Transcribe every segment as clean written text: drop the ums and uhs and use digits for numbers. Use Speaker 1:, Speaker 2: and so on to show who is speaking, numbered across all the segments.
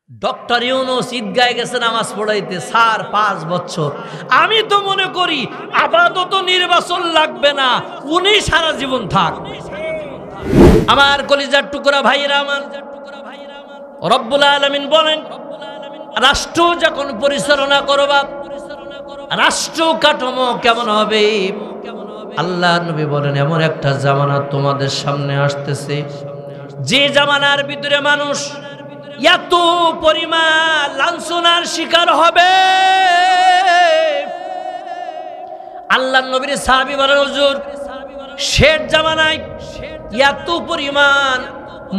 Speaker 1: Doctor Yunus ঈদগাহে গেছে নামাজ পড়াইতে 5 বছর। আমি তো মনে করি আপাতত নির্বাচন লাগবে না, উনি সারা জীবন থাক। আমার কলিজার টুকরা ভাইরা আমার, রব্বুল আলামিন বলেন রাষ্ট্র যখন পরিচালনা করবা রাষ্ট্র কাঠামো কেমন হবে। আল্লাহ নবী বলেন এমন একটা জামানা তোমাদের সামনে আসতেছে যে জামানার ভিতরে মানুষ এত পরিমাণ লাঞ্ছনার শিকার হবে। আল্লাহ নবীর সাহাবী বলেন হুজুর শেষ জামানায় এত পরিমাণ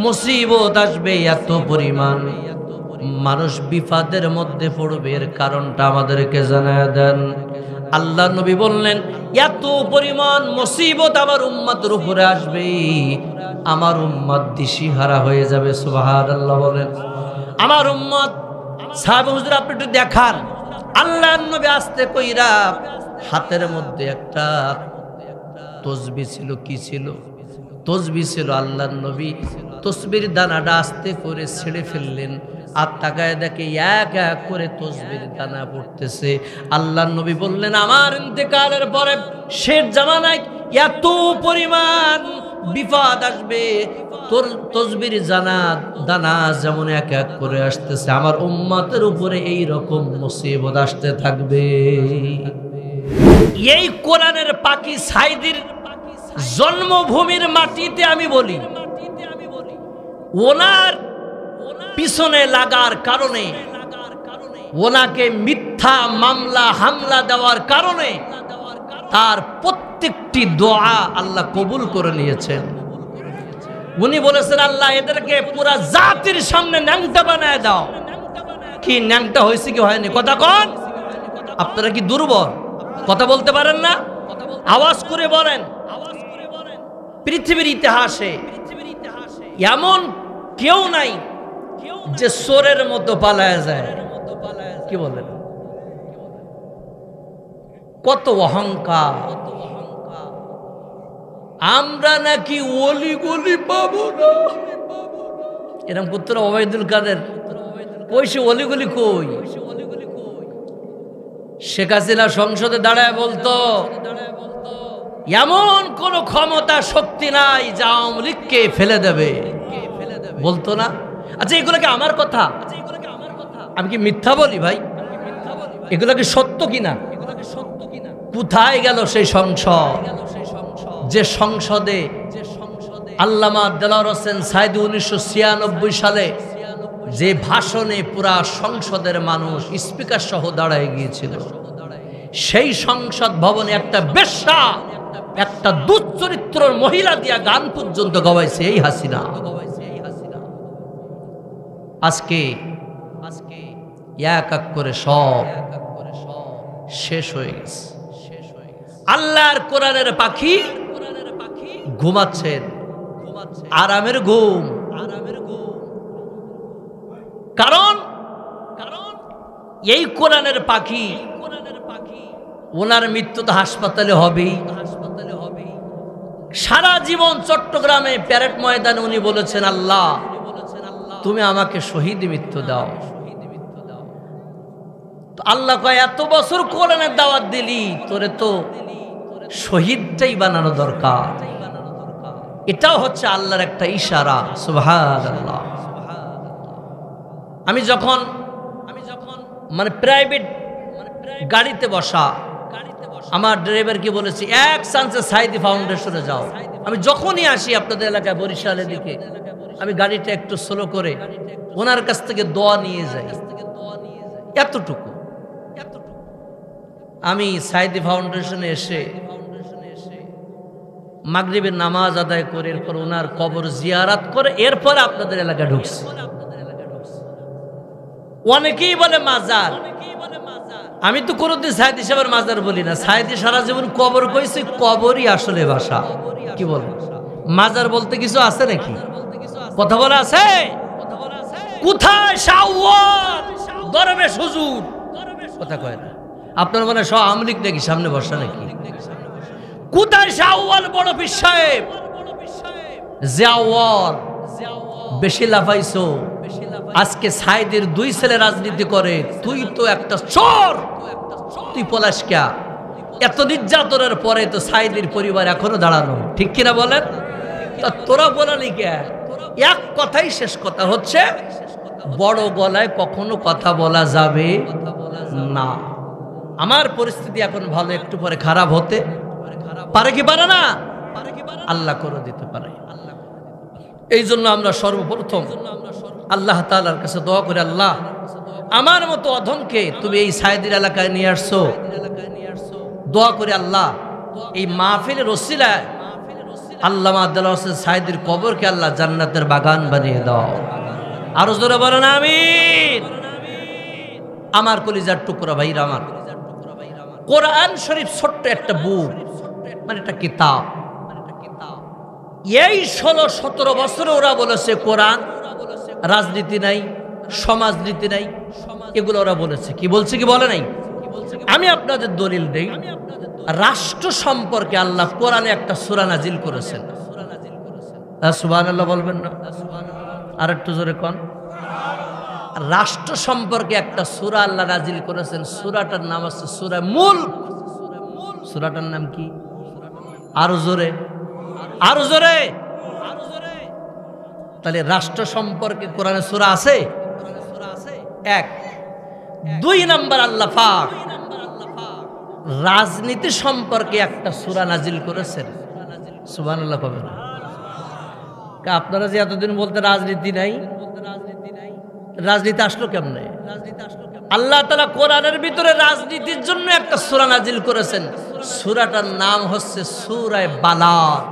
Speaker 1: মুসিবত আসবে, এত পরিমাণ মানুষ বিপদের মধ্যে পড়বে, এর কারণটা আমাদেরকে জানায় দেন। আল্লাহ নবী বললেন এত পরিমাণ মুসিবত আমার উম্মতের উপরে আসবে, আমার উম্মত দিশাহারা হয়ে যাবে। সুবহানাল্লাহ বলেন। আমার উম্মত সাহাবা হুজুর আপনি একটু দেখান, আল্লাহ নবী আস্তে কইরা হাতের মধ্যে একটা তসবিহ ছিল। কি ছিল? তসবিহ ছিল। আল্লাহ নবী তসবির দানাটা আস্তে করে ছেড়ে ফেললেন, আর তাকায় দেখে এক এক করে তসবির দানা পড়তেছে। আল্লাহ নবী বললেন আমার ইন্তেকালের পরে শেষ জামানায় এত পরিমাণ বিপদ আসবে, তোর তসবির দানা যেমন এক এক করে আসতেছে আমার উম্মতের উপরে এই রকম মুসিবত আসতে থাকবে। এই কোরআনের পাখি সাইদির জন্মভূমির মাটিতে আমি বলি ওনার পিছনে লাগার কারণে, ওনাকে মিথ্যা মামলা হামলা দেওয়ার কারণে তার প্রত্যেকটি দোয়া আল্লাহ কবুল করে নিয়েছেন। উনি বলেছেন আল্লাহ এদেরকে পুরা জাতির সামনে ন্যাংটা বানায় দাও। কি ন্যাংটা হয়েছে কি হয়নি কথা কন? আপনারা কি দুর্বল? কথা বলতে পারেন না? আওয়াজ করে বলেন। পৃথিবীর ইতিহাসে এমন কেউ নাই যে চোরের মতো পালায় যায়। কি বলেন? কত অহংকার! আমরা নাকি ওলি গলি পাবো না, এরকম পুত্র ওবায়দুল কাদের কইছে ওলি গলি কই? শেখ হাসিনা সংসদে দাঁড়ায় বলতো এমন কোন ক্ষমতা শক্তি নাই যা আওয়ামী লীগকে ফেলে দেবে, বলতো না? আচ্ছা এগুলোকে আমার কথা, আমি কি মিথ্যা বলি ভাই? এগুলো কি সত্য কিনা? কোথায় গেল সেই সংসদ যে সংসদে আল্লামা দেলোয়ার হোসেন সাইদি 1996 সালে যে ভাষণে পুরা সংসদের মানুষ স্পিকার সহ দাঁড়ায় গিয়েছিল, সেই সংসদ ভবনে একটা বেশ্যা, একটা দুশ্চরিত্রর মহিলা দিয়া গান পর্যন্ত গাওয়াইছে এই হাসিনা। আজকে এক এক করে সব শেষ হয়ে গেছে। আল্লাহর কোরআনের পাখি ঘুমাচ্ছেন আরামের ঘুম। কারণ এই কোরআনের পাখি ওনার মৃত্যু তো হাসপাতালে হবেই। সারা জীবন চট্টগ্রামে প্যারেড ময়দানে উনি বলেছেন আল্লাহ তুমি আমাকে শহীদ মৃত্যু দাও। তো আল্লাহ কয় এত বছর কোরআনের দাওয়াত দিলি, তোরে তো শহীদটাই বানানো দরকার। এটাও হচ্ছে আল্লাহর একটা ইশারা। সুবহানাল্লাহ। আমি যখন মানে প্রাইভেট গাড়িতে বসা, আমার ড্রাইভারকে বলেছি এক চান্সে সাইদি ফাউন্ডেশনে যাও। আমি যখনই আসি আপনাদের এলাকায় বরিশালের দিকে, আমি গাড়িটা একটু স্লো করে ওনার কাছ থেকে দোয়া নিয়ে যাই। এতটুকু আমি সাইদি ফাউন্ডেশনে এসে মাগরিবের নামাজ আদায় করে এরপর ওনার কবর জিয়ারাত করে এরপর আপনাদের এলাকায় ঢুকছি। অনেকেই বলে মাজার, আমি তো কোনোদিন সাইদি সাহেবের মাজার বলি না। সাইদি সারা জীবন কবর কইছে, কবরই আসলে ভাষা। কি বল মাজার বলতে কিছু আছে নাকি? কথা বলা আছে? কোথায় শাওয়াল দরবেশ হুজুর? কথা কয় না। আপনার মনে সব আমলিক নাকি সামনে বসা নাকি? কোথায় শাওয়াল বড় পীর সাহেব? জিয়াওয়াল বেশি লাফাইছো, আজকে সাইদের 2 ছেলে রাজনীতি করে, তুই তো একটা চোর, তুই পলাশ কে? এত নির্যাতনের পরে তো সাইদের পরিবার এখনো দাঁড়ানো, ঠিক কিনা বলেন? তা তোরা বলালি কে? এক কথাই শেষ কথা হচ্ছে, বড় গলায় কখনো কথা বলা যাবে না। আমার পরিস্থিতি এখন ভালো, একটু পরে খারাপ হতে পারে কি পারে না? আল্লাহ করে দিতে পারে। এই জন্য আমরা সর্বপ্রথম আল্লাহ তাআলার কাছে দোয়া করে, আল্লাহ আমার মতো অধমকে তুমি এই সাইদের এলাকায় নিয়ে আসছো, দোয়া করে আল্লাহ এই মাহফিলের ওসিলায় আল্লামা আব্দুল্লাহ হোসেন সাইদের কবরকে আল্লাহ জান্নাতের বাগান বানিয়ে দাও। আরো জোরে বলেন আমিন। আমার কলিজার টুকরা ভাইরা আমার, কোরআন শরীফ ছোট্ট একটা বুক, মানে একটা কিতাব। এই 16-17 বছরে ওরা বলেছে কোরআন রাজনীতি নাই, সমাজনীতি নাই, এগুলো ওরা বলেছে। কি বলছে কি বলে নাই? আমি আপনাদের দলিল দেই, রাষ্ট্র সম্পর্কে আল্লাহ কোরআনে একটা সূরা নাজিল করেছেন। সুবহানাল্লাহ বলবেন না? আর একটু জোরে কোন। রাষ্ট্র সম্পর্কে একটা সূরা আল্লাহ নাজিল করেছেন, সূরাটার নাম আছে সূরা মুলক। সূরাটার নাম কি? আরো জোরে, আরো জোরে। তাহলে রাষ্ট্র সম্পর্কে কোরআনে সূরা আছে? 1। 2 নাম্বার, আল্লাহ পাক রাজনীতি সম্পর্কে একটা সূরা নাজিল করেছেন। সুবহানাল্লাহ কবেন? আপনারা যে এতদিন বলতে রাজনীতি নাই, রাজনীতি আসলো কেমনে? আল্লাহ তাআলা কোরআনের ভিতরে রাজনীতির জন্য একটা সূরা নাজিল করেছেন, সূরাটার নাম হচ্ছে সূরা বালাদ।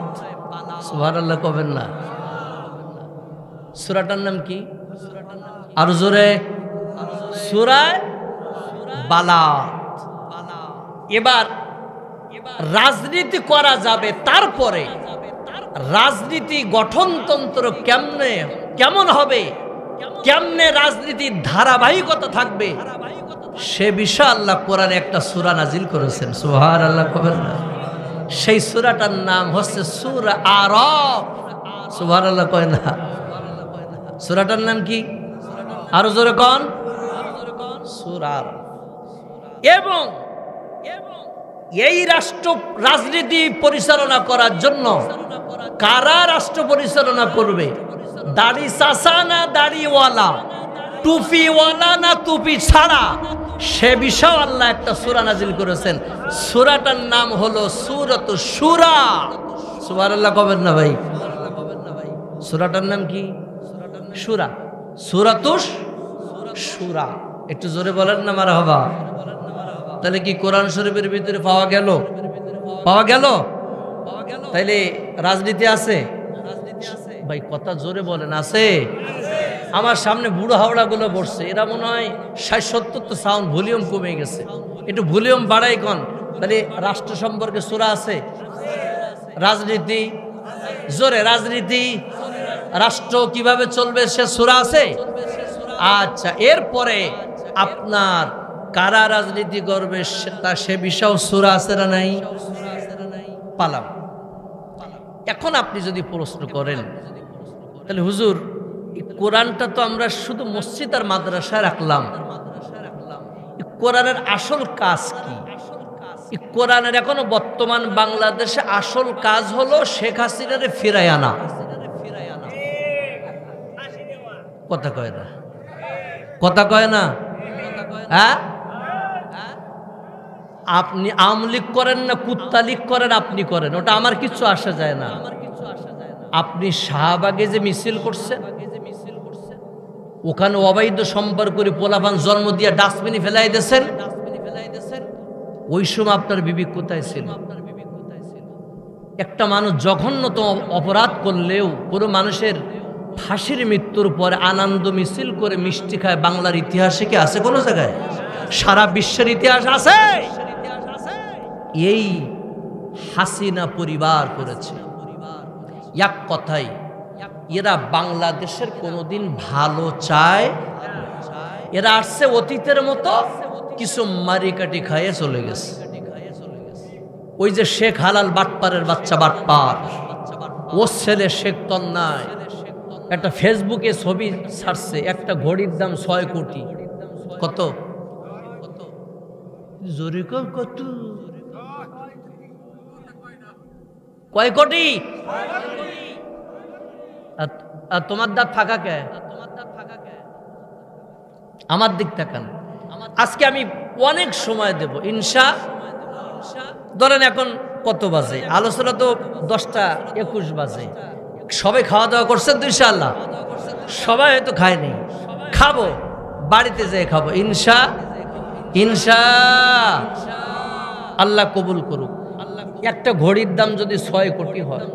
Speaker 1: সুবহানাল্লাহ কবেন না? সূরাটার নাম কি? আর জোরে, সূরা বালাদ। এবার রাজনীতি করা যাবে, তারপরে রাজনীতি গঠনতন্ত্র কেমন হবে, কেমনে রাজনীতির ধারাবাহিকতা থাকবে, সে বিষয়ে আল্লাহ কোরআনে একটা সূরা নাজিল করেছেন। সুবহানাল্লাহ কবেন না? সেই সূরাটার নাম হচ্ছে সূরা আরাফ। সুবহানাল্লাহ কয় না? সূরাটার নাম কি? আরো জোরে কোন? সূরা আরাফ। এবং এই রাজনীতি পরিচালনা করার জন্য কারা রাষ্ট্র পরিচালনা করবে? দাড়ি চাচা না দাড়িওয়ালা, টুপিওয়ালা না টুপি ছাড়া, সে বিষয়ে আল্লাহ একটা সূরা নাজিল করেছেন। সূরাটার নাম হলো সূরাতুশ শূরা। সুবহানাল্লাহ কবেন না ভাই? সূরাটার নাম কি? শূরা, সূরাতুশ শূরা। একটু জোরে বলেন না মারহাবা। তাহলে কি কোরআন শরীফের ভিতরে পাওয়া গেল? পাওয়া গেল? তাইলে রাজনীতি আছে ভাই? কথা জোরে বলেন, আছে? আমার সামনে বুড়ো হাওড়া গুলো বসছে, এরা মনে হয় 60-70 তো সাউন্ড ভলিউম কমে গেছে, একটু ভলিউম বাড়াই কোন। তাহলে রাষ্ট্র সম্পর্কে সূরা আছে? রাজনীতি জোরে, রাজনীতি রাষ্ট্র কিভাবে চলবে সে সূরা আছে? আচ্ছা, এরপরে আপনার কারা রাজনীতি করবে সে বিষয়েও সূরা আছে না নাই? পালাম। এখন আপনি যদি প্রশ্ন করেন, তাহলে হুজুর কোরআনটা তো আমরা শুধু মসজিদ আর মাদ্রাসায় রাখলাম, কোরআনের আসল কাজ কি? কোরআনের এখনো বর্তমান বাংলাদেশে আসল কাজ হলো শেখ হাসিনার ফিরায় আনা। কথা কয় না? কথা কয় না? হ্যাঁ, আপনি আওয়ামী লীগ করেন না কুত্তা লীগ করেন, আপনি করেন, ওটা আমার কিছু আসা যায় না। আপনি শাহবাগে যে মিছিল করছেন, ওখানে অবৈধ সম্পর্ক করে পোলাপান জন্ম দিয়ে ডাস্টবিনে ফেলাই দিয়েছেন, ওই সময় আপনার বিবেক কোথায় ছিল? একটা মানুষ জঘন্যতম অপরাধ করলেও কোনো মানুষের ফাঁসির মৃত্যুর পরে আনন্দ মিছিল করে মিষ্টি খায়, বাংলার ইতিহাসে কি আছে কোনো জায়গায়? সারা বিশ্বের ইতিহাস আছে। এই হাসিনা পরিবার করেছে। এক কথাই এরা বাংলাদেশের কোনোদিন ভালো চায়, এরা আসছে অতীতের মতো কিছু মারিকাটি খাইয়ে চলে গেছে। ওই যে শেখ হালাল বাটপারের বাচ্চা বাটপার, ও ছেলে শেখ তন্নায়, একটা ফেসবুকে ছবি ছাড়ছে, একটা ঘড়ির দাম 6 কোটি। কত? জোরে কত? কয় কোটি? আর তোমার দাঁত ফাঁকা কে? আমার দিক তাকান। আজকে আমি অনেক সময় দেব ধরেন এখন কত বাজে? আলোচনা তো 10:21 বাজে। সবাই খাওয়া দাওয়া করছেন তো ইনশাআল্লাহ? সবাই হয়তো খায়নি, খাবো, বাড়িতে যেয়ে খাবো ইনশা আল্লাহ কবুল করুক। একটা ঘড়ির দাম যদি 6 কোটি হয়,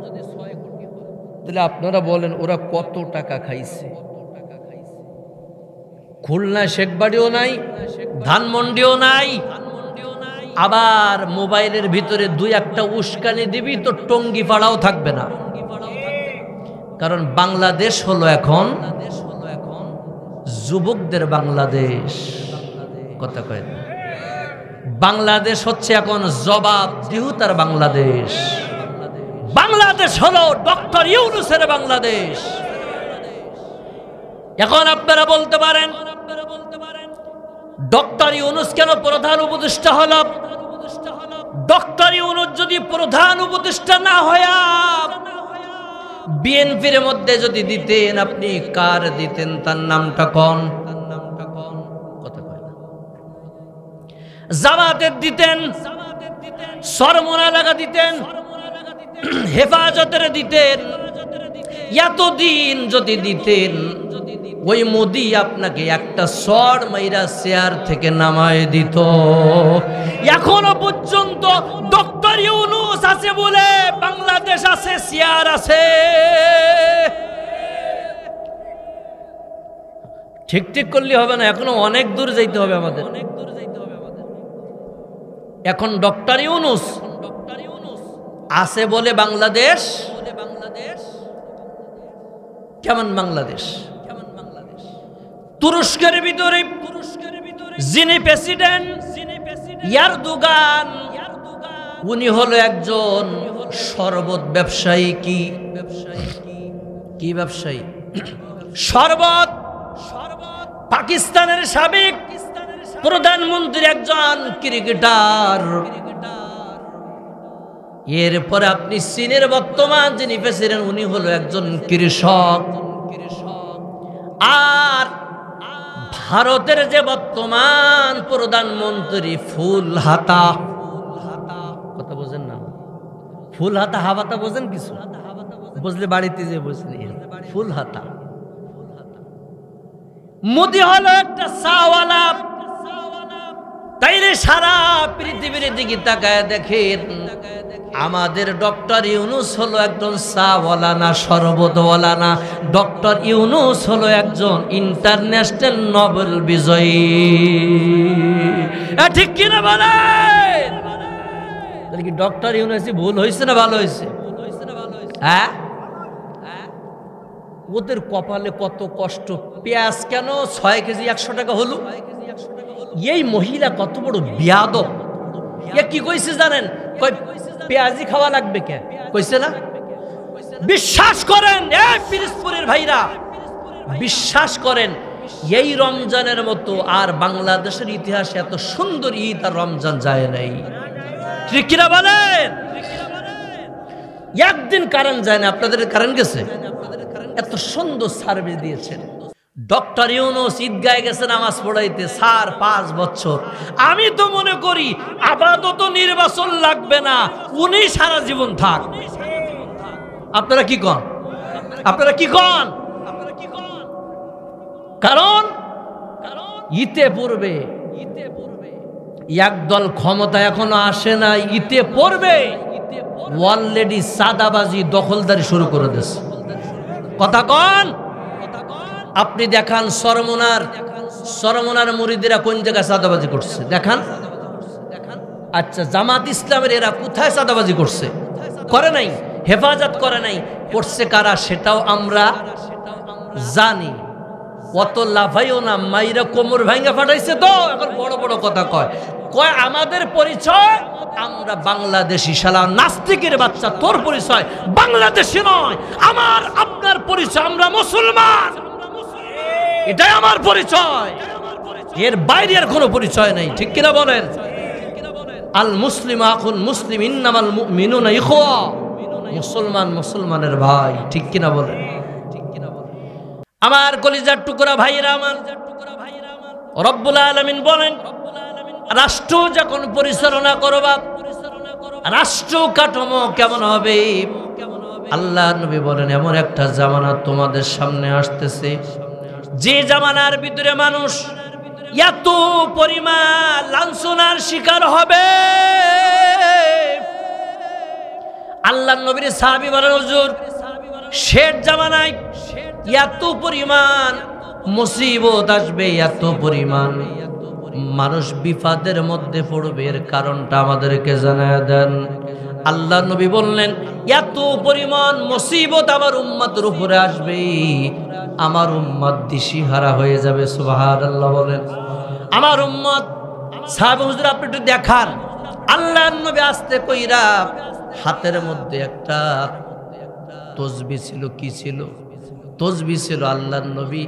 Speaker 1: তাহলে আপনারা বলেন ওরা কত টাকা খাইছে? খুলনা শেখবাড়িও নাই, ধানমন্ডিও নাই, আবার মোবাইলের ভিতরে 2-1টা উস্কানি দিবি তো টঙ্গি পাড়াও থাকবে না। কারণ বাংলাদেশ হলো এখন যুবকদের বাংলাদেশ। কথা কয় না, বাংলাদেশ হচ্ছে এখন জবাবদিহিতার বাংলাদেশ। বাংলাদেশ হলো ডক্টর ইউনূসের বাংলাদেশ। এখন আপনারা বলতে পারেন ডক্টর ইউনূস কেন প্রধান উপদেষ্টা হল? ডক্টর ইউনূস যদি প্রধান উপদেষ্টা না হয়া বিএনপির মধ্যে যদি দিতেন, আপনি কার দিতেন? তার নামটা কোন? কথা কয় না। জামাতের দিতেন, সরমনা লাগা দিতেন, হেফাজতের দিতেন। এতদিন যদি দিতেন, ওই মোদি আপনাকে একটা সর মাইরা চেয়ার থেকে নামায় দিত। এখনো পর্যন্ত ডক্টর ইউনূস আছে বলে বাংলাদেশ আছে, চেয়ার আছে। ঠিক ঠিক করলে হবে না, এখনো অনেক দূর যাইতে হবে আমাদের। এখন ডক্টর ইউনূস আছে বলে বাংলাদেশ কেমন? বাংলাদেশ তুরস্কের ভিতরে যিনি প্রেসিডেন্ট এরদোগান, উনি হলো একজন শরবত ব্যবসায়ী। কি ব্যবসায়ী? শরবত। পাকিস্তানের সাবেক প্রধানমন্ত্রী একজন ক্রিকেটার। এরপরে আপনি চীনের বর্তমান যিনি প্রেসিডেন্ট, উনি হলো একজন কৃষক। আর ভারতের যে বর্তমান প্রধানমন্ত্রী ফুলহাতা, কথা বোঝেন না? ফুলহাতা হাওয়াতা বোঝেন? কিছু বুঝলে বাড়িতে যে বুঝলেন, ফুলহাতা। মোদি হলো একটা চাওয়ালা। তাইলে সারা পৃথিবীর দিকে তাকায় দেখেন, আমাদের ডক্টর ইউনূস হলো একজন চাওয়ালা না, শরবতওয়ালা না। ডক্টর ইউনূস হলো একজন ইন্টারন্যাশনাল নোবেল বিজয়ী। ঠিক কিনা বলেন? তাহলে কি ডক্টর ইউনূস ভুল হয়েছে না ভালো হয়েছে? হ্যাঁ, ওদের কপালে কত কষ্ট। পেঁয়াজ কেন 6 কেজি 100 টাকা হলো? এই মহিলা কত বড় বিয়াদব। কি কইছে জানেন? পেঁয়াজি খাওয়া লাগবে কে কইছে না? বিশ্বাস করেন এই পিরোজপুরের ভাইরা, বিশ্বাস করেন এই রমজানের মতো আর বাংলাদেশের ইতিহাসে এত সুন্দর ঈদ আর রমজান যায় নাই। ঠিক কিনা বলেন? একদিন কারেন্ট যায় না, আপনাদের কারেন্ট গেছে? এত সুন্দর সার্ভিস দিয়েছেন। ডক্টর ইউনূস ঈদগায় গেছে নামাজ পড়াইতে 5 বছর। আমি তো মনে করি আপাতত নির্বাচন লাগবে না, উনি সারা জীবন থাক। আপনারা কি কন? কারণ ইতে পূর্বে একদল ক্ষমতা এখনো আসে না, ইতে পড়বে অলরেডি সাদাবাজি দখলদারি শুরু করে দিয়েছে। কথা কন? আপনি দেখান সরমনার মুরিদেরা কোন জায়গায় সাদাবাজি করছে দেখান। আচ্ছা, জামাত ইসলামের এরা কোথায় সাদাবাজি করছে? করে নাই। হেফাজত করে নাই। করছে কারা সেটাও আমরা জানি। অত লাফাইও না, মাইরা কোমর ভাঙ্গা ফাটাইছে তো এখন বড় বড় কথা কয়। কয় আমাদের পরিচয় আমরা বাংলাদেশি। শালা নাস্তিকের বাচ্চা, তোর পরিচয় বাংলাদেশি নয়, আমার আপনার পরিচয় আমরা মুসলমান, এটাই আমার পরিচয়, এর বাইরে আর কোনো পরিচয় নেই। ঠিক কিনা বলেন? আল মুসলিম আখুল মুসলিম ইন্নামাল মুমিনুনা ইখওয়া, মুসলমান মুসলমানের ভাই। ঠিক কিনা বলেন? আমার কলিজার টুকরা ভাইরা আমার, রব্বুল আলামিন বলেন রাষ্ট্র যখন পরিচালনা করবা, রাষ্ট্র কাঠামো কেমন হবে? আল্লাহ নবী বলেন এমন একটা জামানা তোমাদের সামনে আসতেছে, যে জামানার ভিতরে মানুষ এত পরিমাণ লাঞ্ছনার শিকার হবে। আল্লাহ নবীর সাহাবী বলেন হুজুর শেষ জামানায় এত পরিমাণ মুসিবত আসবে, এত পরিমাণ মানুষ বিপদের মধ্যে পড়বে, এর কারণটা আমাদেরকে জানায় দেন। আল্লাহ নবী বললেন এত পরিমাণ মুসিবত আমার উম্মতের উপরে আসবে, আমার উম্মত দিশাহারা হয়ে যাবে। সুবহানাল্লাহ বলেন। আমার উম্মত, সাহাবা হুজুর আপনি একটু দেখান, আল্লাহ নবী আস্তে কইরা হাতের মধ্যে একটা তসবিহ ছিল। কি ছিল? তসবিহ ছিল। আল্লাহ নবী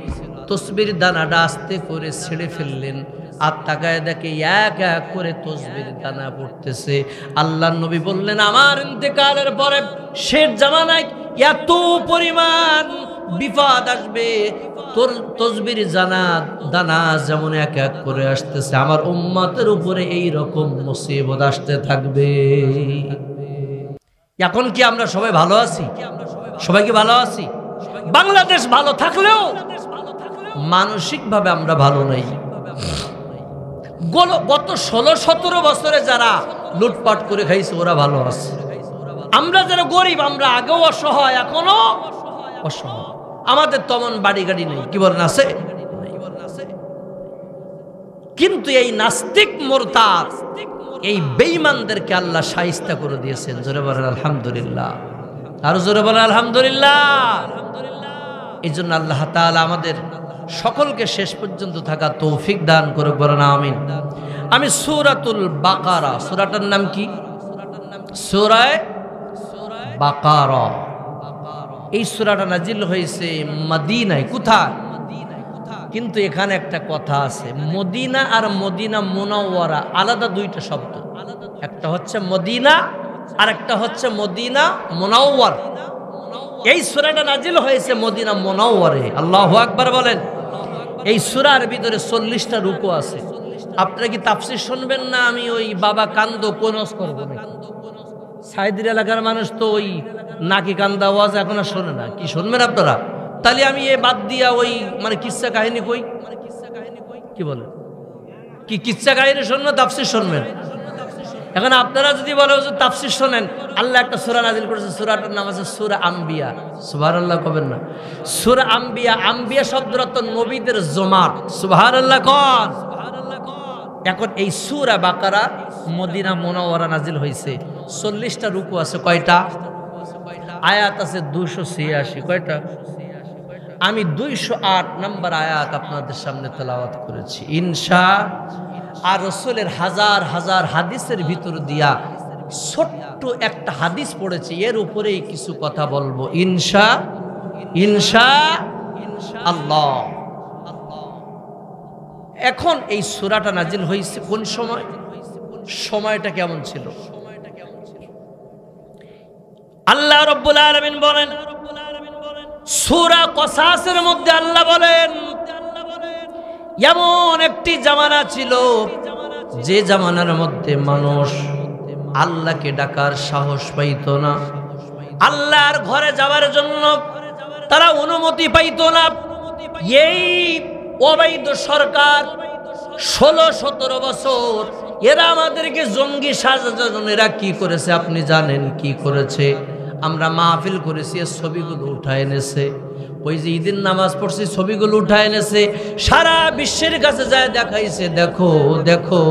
Speaker 1: তসবির দানাটা আস্তে করে ছেড়ে ফেললেন, আর তাকায় দেখে এক এক করে তসবির দানা পড়তেছে। আল্লাহ নবী বললেন আমার ইন্তেকালের পরে শেষ জামানায় এত পরিমাণ বিপদ আসবে, তোর তসবির দানা যেমন এক এক করে আসতেছে, আমার উম্মতের উপরে এই রকম মুসিবত আসতে থাকবে। এখন কি আমরা সবাই ভালো আছি? সবাই কি ভালো আছি? বাংলাদেশ ভালো থাকলেও মানসিকভাবে আমরা ভালো নাই। গত 16-17 বছরে যারা লুটপাট করে খাইছে ওরা ভালো আছে। আমরা যারা গরিব, আমরা আগেও অসহায়, এখনো অসহায়, আমাদের তেমন বাড়ি গাড়ি নেই। কি বলেন? আছে। কিন্তু এই নাস্তিক মুরতাদ, এই বেঈমানদেরকে আল্লাহ শায়েস্তা করে দিয়েছেন। জোরে বলেন আলহামদুলিল্লাহ, আর জোরে বলেন আলহামদুলিল্লাহ। এই জন্য আল্লাহ তাআলা আমাদের সকলকে শেষ পর্যন্ত থাকা তৌফিক দান করে বলেন আমিন। আমি সূরাতুল বাকারা, সূরাটার নাম কি? সূরা বাকারা। এই সূরাটা নাজিল হয়েছে মদিনায়। কোথায়? কিন্তু এখানে একটা কথা আছে, মদিনা আর মদিনা মুনাওয়ারা আলাদা দুইটা শব্দ। একটা হচ্ছে মদিনা আর একটা হচ্ছে মদিনা মুনাওয়ার। এই সূরাটা নাজিল হয়েছে মদিনা মুনাওয়ারে। আল্লাহু আকবার বলেন। এই সূরার ভিতরে 40টা রুকু আছে। আপনারা কি তাফসীর শুনবেন না? আমি ওই বাবা কান্দো কোনস করব না। সাইদের এলাকার মানুষ তো ওই নাকি কান্দা আওয়াজ এখন আর শোনে না। কি শুনবেন আপনারা? তাহলে আমি এ বাদ দিয়া ওই মানে কিচ্ছা কাহিনী কই। কি বলেন? কি কিচ্ছা কাহিনী শুনবেন, তাফসীর শুনবেন? এখন আপনারা যদি বলে তাফসীর শোনেন, আল্লাহ একটা সূরা নাযিল করেছে, সূরাটার নাম আছে সূরা আম্বিয়া। সুবহানাল্লাহ কবেন না? সূরা আম্বিয়া, আম্বিয়া শব্দের অর্থ নবীদের জমাত। সুবহানাল্লাহ কোন? এখন এই সূরা বাকারা মদিনা মুনাওয়ারা নাযিল হয়েছে। 40টা রুকু আছে। কয়টা আয়াত আছে? 286। কয়টা? আমি 208 নম্বর আয়াত আপনাদের সামনে তেলাওয়াত করেছি ইনশাআল্লাহ। আর রাসূলের হাজার হাজার হাদিসের ভিতর দিয়া ছোট্ট একটা হাদিস পড়েছি, এর উপরেই কিছু কথা বলবো ইনশাআল্লাহ। এখন এই সূরাটা নাজিল হয়েছে কোন সময়? সময়টা কেমন ছিল? আল্লাহ রাব্বুল আলামিন বলেন সূরা কসাসের মধ্যে আল্লাহ বলেন এমন একটি জামানা ছিল যে জামানার মধ্যে মানুষ আল্লাহকে ডাকার সাহস পাইত না, আল্লাহর ঘরে যাওয়ার জন্য তারা অনুমতি পাইত না। এই অবৈধ সরকার 16-17 বছর এরা আমাদেরকে জঙ্গি সাজানোর জন্য এরা কি করেছে আপনি জানেন? কি করেছে? আমরা মাহফিল করেছি, ছবিগুলো উঠায় এনেছে। ওই যে ঈদের নামাজ পড়ছি, ছবিগুলো উঠায় এনেছে, সারা বিশ্বের কাছে যায় দেখাইছে, দেখো দেখো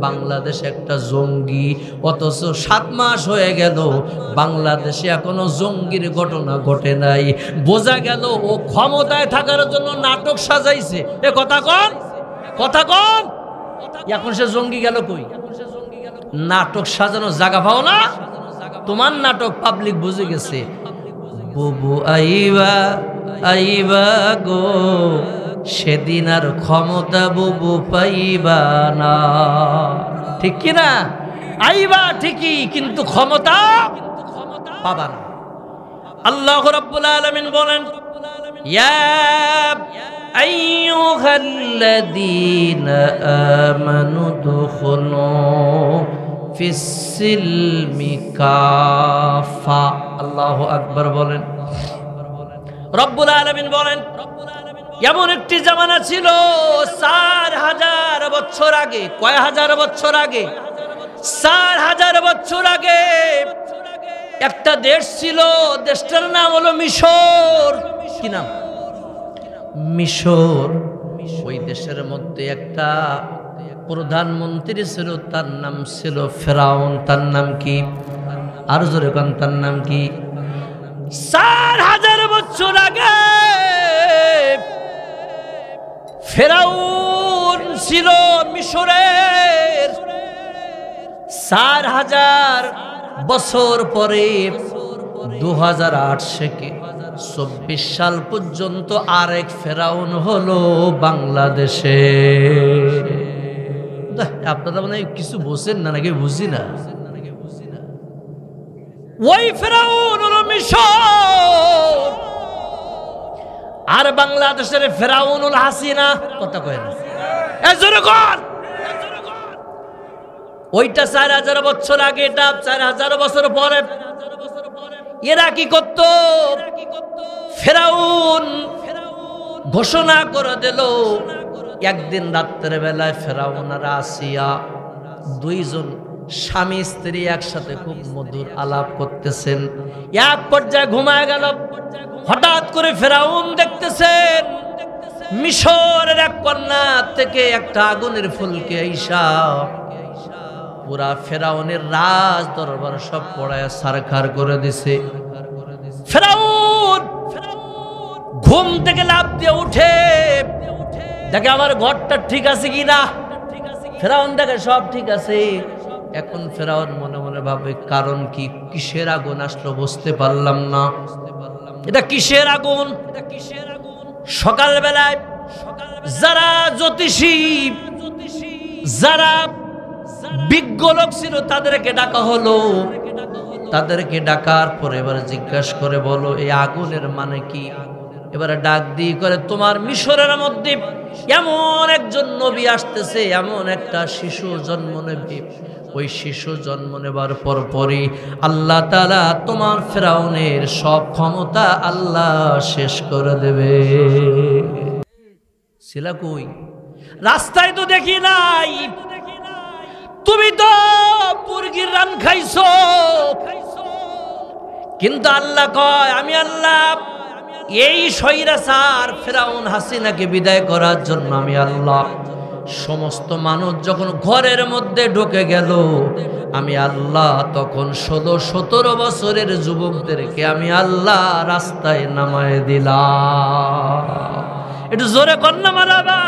Speaker 1: বাংলাদেশ একটা জঙ্গি। অথচ 7 মাস হয়ে গেল বাংলাদেশে এখনো জঙ্গির ঘটনা ঘটে নাই। বোঝা গেল ও ক্ষমতায় থাকার জন্য নাটক সাজাইছে। এ কথা কন, কথা কন। এখন সে জঙ্গি গেল কই? নাটক সাজানো জায়গা পাও না, তোমার নাটক পাবলিক বুঝে গেছে। বুবু আইবা আইবা গো, সেদিন আর ক্ষমতা বুবু পাইবা না। ঠিক কিনা? আইবা ঠিকই, কিন্তু ক্ষমতা পাবা না। আল্লাহ রাব্বুল আলামিন বলেন, ইয়া আইয়ুহাল্লাযীনা আমানু দুখুলু ফিস-সিলমি কাফা। আল্লাহু আকবার বলেন। রব্বুল আলামিন বলেন, এমন একটি জামানা ছিল 4000 বছর আগে। কয় হাজার বছর আগে? 4000 বছর আগে একটা দেশ ছিল, দেশটার নাম হলো মিশর। কি নাম? মিশর। ওই দেশের মধ্যে একটা প্রধানমন্ত্রী ছিল, তার নাম ছিল ফেরাউন। তার নাম কি? আর জোরে কোন, তার নাম কি? 4000 বছর আগে ফেরাউন ছিল মিশরের। 4000 বছর পরে 2008 থেকে 24 সাল পর্যন্ত আরেক ফেরাউন হলো বাংলাদেশে। আপনারা মানে কিছু বোঝেন না নাকি? বুঝি না। ওই ফেরাউন হলো মিশর, আর বাংলাদেশের ফেরাউন হলো হাসিনা। কথা কয় না? ওইটা 4000 বছর আগে, এটা 4000 বছর পরে। এরা কি করত? ফেরাউন ঘোষণা করে দিল, একদিন রাত্রের বেলায় ফেরাউন আর আসিয়া দুইজন স্বামী স্ত্রী একসাথে খুব মধুর আলাপ করতেছেন। এক পর্যায়ে ঘুমায় গেল। হঠাৎ করে ফেরাউন দেখতেছেন মিশরের এক কন্যা থেকে একটা আগুনের ফুলকে আইসা পুরা ফেরাউনের রাজ দরবার সব পড়ায় সারখার করে দিছে। ফেরাউন ঘুম থেকে লাফ দিয়ে উঠে দেখে আমার ঘরটা ঠিক আছে কিনা। ফেরাউন দেখে সব ঠিক আছে। এখন ফেরাউন মনে মনে ভাবে, কারণ কি, কিসের আগুন আসলো বুঝতে পারলাম না। এটা কিসের আগুন? সকালবেলায় যারা জ্যোতিষী, যারা বিজ্ঞ লোক ছিল তাদেরকে ডাকা হলো। তাদেরকে ডাকার পরে এবার জিজ্ঞাসা করে, বলো এই আগুনের মানে কি? এবারে ডাক দিয়ে করে, তোমার মিশরের মধ্যে এমন একজন নবী আসতেছে, এমন একটা শিশু জন্ম নেবে। ওই শিশু জন্ম নেবার পরপরই আল্লাহ তাআলা তোমার ফেরাউনের সব ক্ষমতা আল্লাহ শেষ করে দেবে। ছিলা কই? রাস্তায় তো দেখি নাই। তুমি তো মুরগির রান খাইছো, কিন্তু আল্লাহ কয়, আমি আল্লাহ এই স্বৈরাচার ফেরাউন হাসিনাকে বিদায় করার জন্য আমি আল্লাহ সমস্ত মানুষ যখন ঘরের মধ্যে ঢুকে গেল, আমি আল্লাহ তখন 16-17 বছরের যুবকদেরকে আমি আল্লাহ রাস্তায় নামায় দিলাম। একটু জোরে কন্যা মারাবা।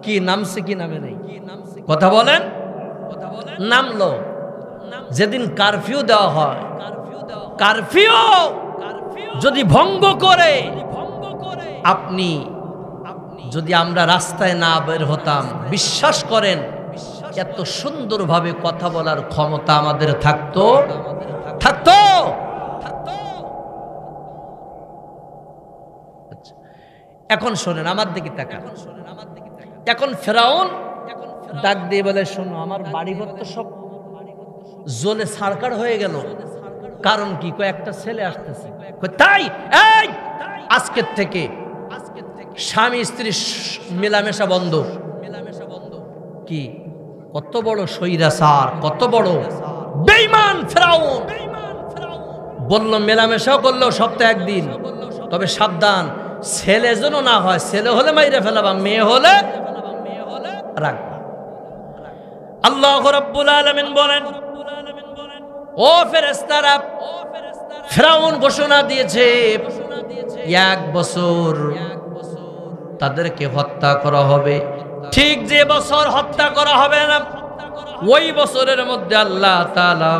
Speaker 1: কি নামছে কি নামে নেই? কথা বলেন। নামলো যেদিন কারফিউ দেওয়া হয়। কারফিউ যদি ভঙ্গ করে, আপনি যদি আমরা রাস্তায় না বের হতাম, বিশ্বাস করেন এত সুন্দরভাবে কথা বলার ক্ষমতা আমাদের থাকতো। এখন শোনেন, আমার দিকে তাকান। এখন ফেরাউন ডাক দিয়ে বলে, শোনো, আমার বাড়িঘর তো সব জ্বলে ছারখার হয়ে গেল। কারণ কি? কয়েকটা ছেলে আসতেছে। তাই এই আজকের থেকে স্বামী স্ত্রী মেলামেশা বন্ধ। কি কত বড় স্বৈরাচার, কত বড় বেঈমান ফেরাউন। বলল মেলামেশাও করলো সপ্তাহে একদিন, তবে সাবধান, ছেলে যেন না হয়। ছেলে হলে মাইরে ফেলাবা, মেয়ে হলে রাখবা। আল্লাহ রাব্বুল আলামিন বলেন, ও ফেরেশতারা, ফেরাউন ঘোষণা দিয়েছে 1 বছর তাদেরকে হত্যা করা হবে। ঠিক যে বছর হত্যা করা হবে না, ওই বছরের মধ্যে আল্লাহ তাআলা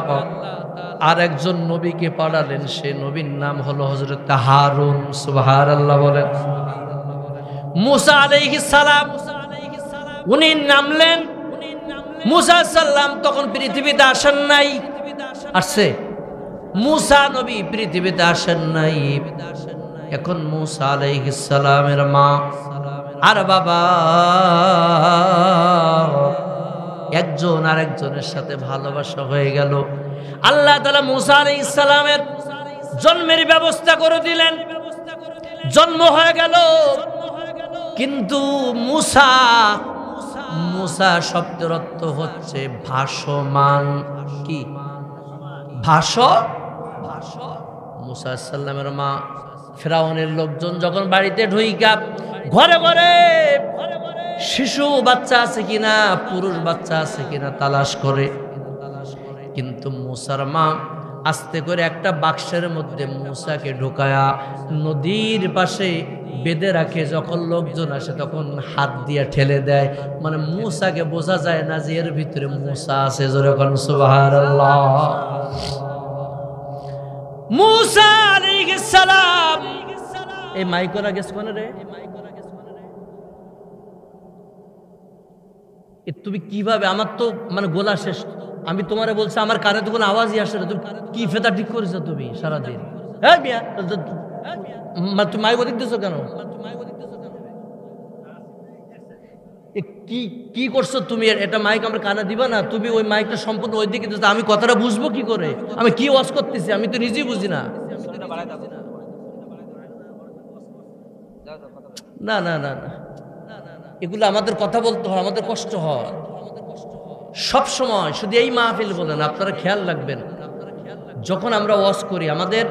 Speaker 1: আরেকজন নবীকে পাঠালেন। সে নবীর নাম হলো হযরত হারুন। সুবহানাল্লাহ বলেন। মুসা আলাইহিস সালাম উনি নামলেন। মুসা সাল্লাম তখন পৃথিবীতে আসেন নাই। আসছে? মুসা নবী পৃথিবীতে আসেন নাই। এখন মুসা আলাইহিস সালামের মা আর বাবা একজন আরেকজনের সাথে ভালোবাসা হয়ে গেল। আল্লাহ তাআলা মুসা আলাইহিস সালামের জন্মের ব্যবস্থা করে দিলেন। জন্ম হয়ে গেল, কিন্তু মুসা শব্দের অর্থ হচ্ছে ভাসমান। কি মুসা সাল্লামের মা ফিরাউনের লোকজন যখন বাড়িতে ঢুইকা ঘরে ঘরে শিশু বাচ্চা আছে কিনা, পুরুষ বাচ্চা আছে কিনা তালাশ করে, কিন্তু মুসার মা আস্তে করে একটা বাক্সের মধ্যে মুসাকে ঢুকায়া নদীর পাশে বেঁধে রাখে। যখন লোকজন আসে তখন হাত দিয়ে ঠেলে দেয়, মানে মুসাকে বোঝা যায় না যে এর ভিতরে মুসা আছে। জোরে কোন সুবহানাল্লাহ। মুসা আলাইহিস সালাম এই মাইকরা গেছ কোন রে? তুমি কিভাবে? আমার তো মানে গোলা শেষ। আমি তোমারে বলছি, আমার কানে তো কোনো আওয়াজই আসে না। তুমি কি ফেতা ঠিক করেছো তুমি সারাদিন? হ্যাঁ মিয়া, তুমি মাইক ওদিক দিছো কেন? কি করছো তুমি? এটা মাইক আমার কানে দিবা না? তুমি ওই মাইকটা সম্পূর্ণ ওই দিকে দিচ্ছ। আমি কথাটা বুঝবো কি করে? আমি কি ওয়াজ করতেছি আমি তো নিজেই বুঝি না। না না না না, এগুলো আমাদের কথা বলতে হয়, আমাদের কষ্ট হয় সব সময়। শুধু এই মাহফিল বলেন, আপনারা খেয়াল রাখবেন, যখন আমরা ওয়াজ করি আমাদের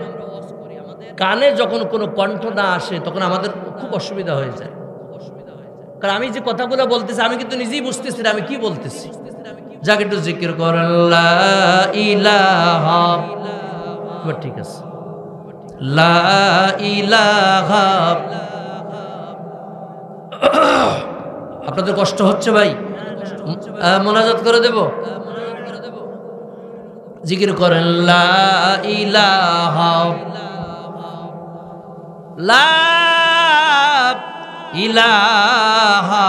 Speaker 1: কানে যখন কোনো কণ্ঠ না আসে তখন আমাদের খুব অসুবিধা হয়ে যায়। কারণ আমি যে কথাগুলো বলতেছি আমি কিন্তু নিজেই বুঝতেছি না আমি কি বলতেছি। যাকে একটু জিকির করেন লা ইলাহা, ঠিক আছে, লা ইলাহা। আপনাদের কষ্ট হচ্ছে ভাই? মোনাজাত করে দেব। জিকির করেন লা ইলাহা, লা ইলাহা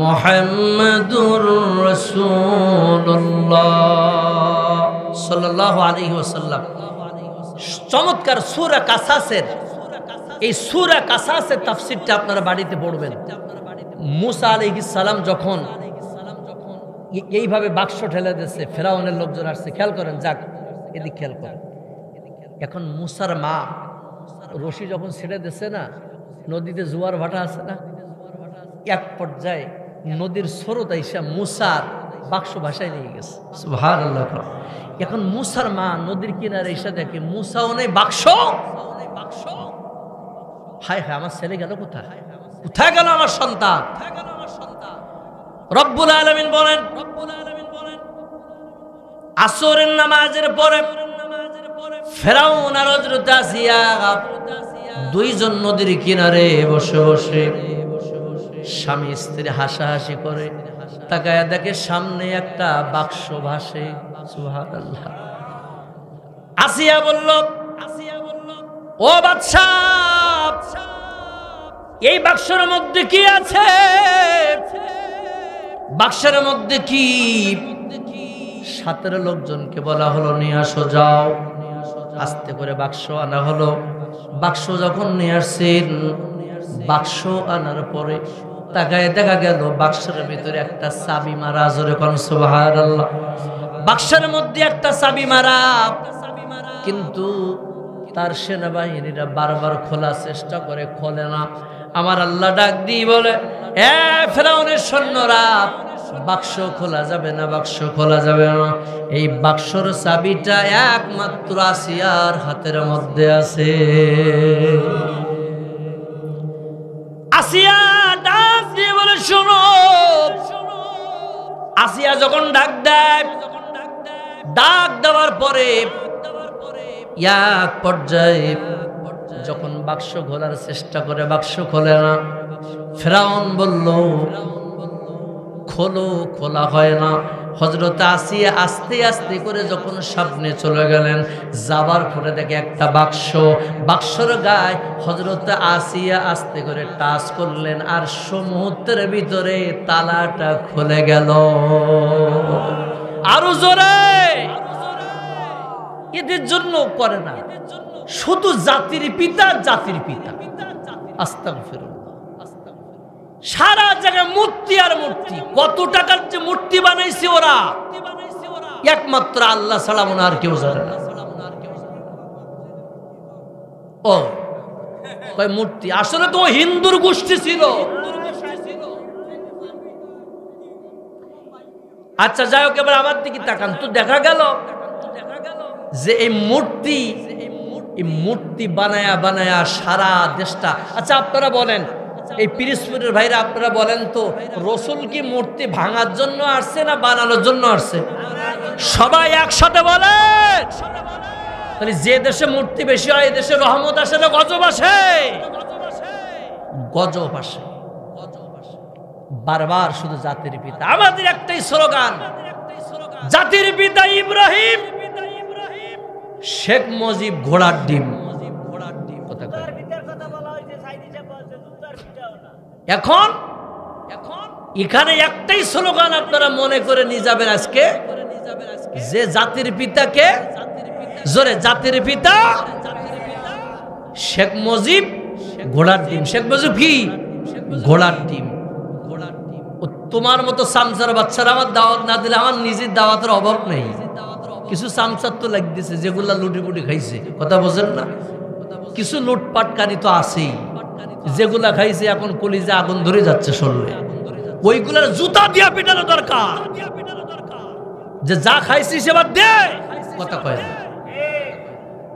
Speaker 1: মুহাম্মাদুর রাসূলুল্লাহ সাল্লাল্লাহু আলাইহি ওয়াসাল্লাম। চমৎকার সূরা কাসাসের এই সূরা কাসাসের তাফসীরটা আপনারা বাড়িতে পড়বেন। মুসা আলাইহিস সালাম যখন এইভাবে বাক্স ঠেলে দিয়েছে, ফেরাউনের লোকজন আসছে, খেয়াল করেন, যাক এদিক খেয়াল করেন। এখন মুসার মা রশি যখন ছেড়ে দিচ্ছে না, নদীতে জোয়ার ভাটা আছে না, এক পর্যায়ে নদীর স্রোত আইসা মুসার বাক্স ভাষায় নিয়ে গেছে। সুবহানাল্লাহ। এখন মুসার মা নদীর কিনারে এসে দেখে মুসাও নেই, বাক্স। হায় হায়, আমার ছেলে গেল কোথায়? কোথায় গেল আমার সন্তান? রব্বুল আলামিন বলেন, আসরের নামাজের পরে ফেরাউন আর হযরত আসিয়া দুইজন নদীর কিনারে বসে বসে স্বামী স্ত্রী হাসাহাসি করে। তাকায়া দেখে সামনে একটা বাক্স ভাসে। সুবহানাল্লাহ। আসিয়া বলল, ও বাদশা, এই বাক্সের মধ্যে কি আছে? বাক্সের মধ্যে কি? সাতের লোকজনকে বলা হলো নিয়ে আসো, যাও। আস্তে করে বাক্স আনা হলো। বাক্স যখন নিয়ে আসছেন, বাক্স আনার পরে তাকায় দেখা গেল বাক্সের ভিতরে একটা চাবি মারা। জোরে কোন সুবহানাল্লাহ। বাক্সের মধ্যে একটা চাবি মারা, কিন্তু তার সেনাবাহিনীরা বারবার খোলার চেষ্টা করে, খোলে না। আমার আল্লাহ ডাক দিয়ে বলে, এ ফেরাউনের সৈন্যরা, বাক্স খোলা যাবে না, বাক্স খোলা যাবে না। এই বাক্সর চাবিটা একমাত্র আসিয়ার হাতের মধ্যে আছে। আসিয়া ডাক দিয়ে বলে, শোনো। আসিয়া যখন ডাক দেয়, ডাক দেওয়ার পরে এক পর্যায়ে যখন বাক্স খোলার চেষ্টা করে, বাক্স খোলে না। ফেরাউন বলল খোলো, খোলা হয় না। হযরত আসিয়া আস্তে আস্তে করে যখন সামনে চলে গেলেন, যাবার পরে দেখে একটা বাক্স, বাক্সর গায়ে হযরত আসিয়া আস্তে করে টাচ করলেন, আর মুহূর্তের ভিতরে তালাটা খুলে গেল। আরো জোরে। এদের জন্য করে না, শুধু জাতির পিতা, জাতির পিতা। আস্তাগফিরুল্লাহ। সারা জায়গায় মূর্তি আর মূর্তি। কত টাকার যে মূর্তি বানাইছে ওরা, একমাত্র আল্লাহ ছাড়া মনে আর কেউ জানে না। ও কয় মূর্তি, আসলে তো হিন্দুর গোষ্ঠী ছিল। আচ্ছা যাই হোক, এবার আমার দিকে তাকান তো। দেখা গেল যে এই মূর্তি বানায়া বানায়া সারা দেশটা। আচ্ছা আপনারা বলেন, এই পিরিজপুরের ভাইরা আপনারা বলেন তো, রসুল কি মূর্তি ভাঙার জন্য আসছে না বানানোর জন্য আসছে? সবাই একসাথে বলেন। তাহলে যে দেশে মূর্তি বেশি হয়, এই দেশে রহমত আসে না গজব আসে? গজব আসে। বারবার শুধু জাতির পিতা। আমাদের একটাই স্লোগান, জাতির পিতা ইব্রাহিম, শেখ মুজিব ঘোড়ার ডিম। এখন এখানে একটাই স্লোগান আপনারা মনে করে নিয়ে যাবেন আজকে, যে জাতির পিতাকে জোরে, জাতির পিতা শেখ মুজিব ঘোড়ার ডিম। শেখ মুজিব কি? ঘোড়ার ডিম। তোমার মতো সামসার বাচ্চারা আমার দাওয়াত না দিলে আমার নিজের দাওয়াতের অভাব নেই। কিছু সামসার তো লাগতেছে যেগুলা লুটিপুটি খাইছে, কথা বোঝেন না? কিছু লুটপাটকারী তো আছেই, যেগুলা খাইছে এখন কলিজে আগুন ধরে যাচ্ছে শরীরে। ওইগুলার জুতা দিয়া পিটানো দরকার, যে যা খাইছি সেবার দে, কথা কয় না।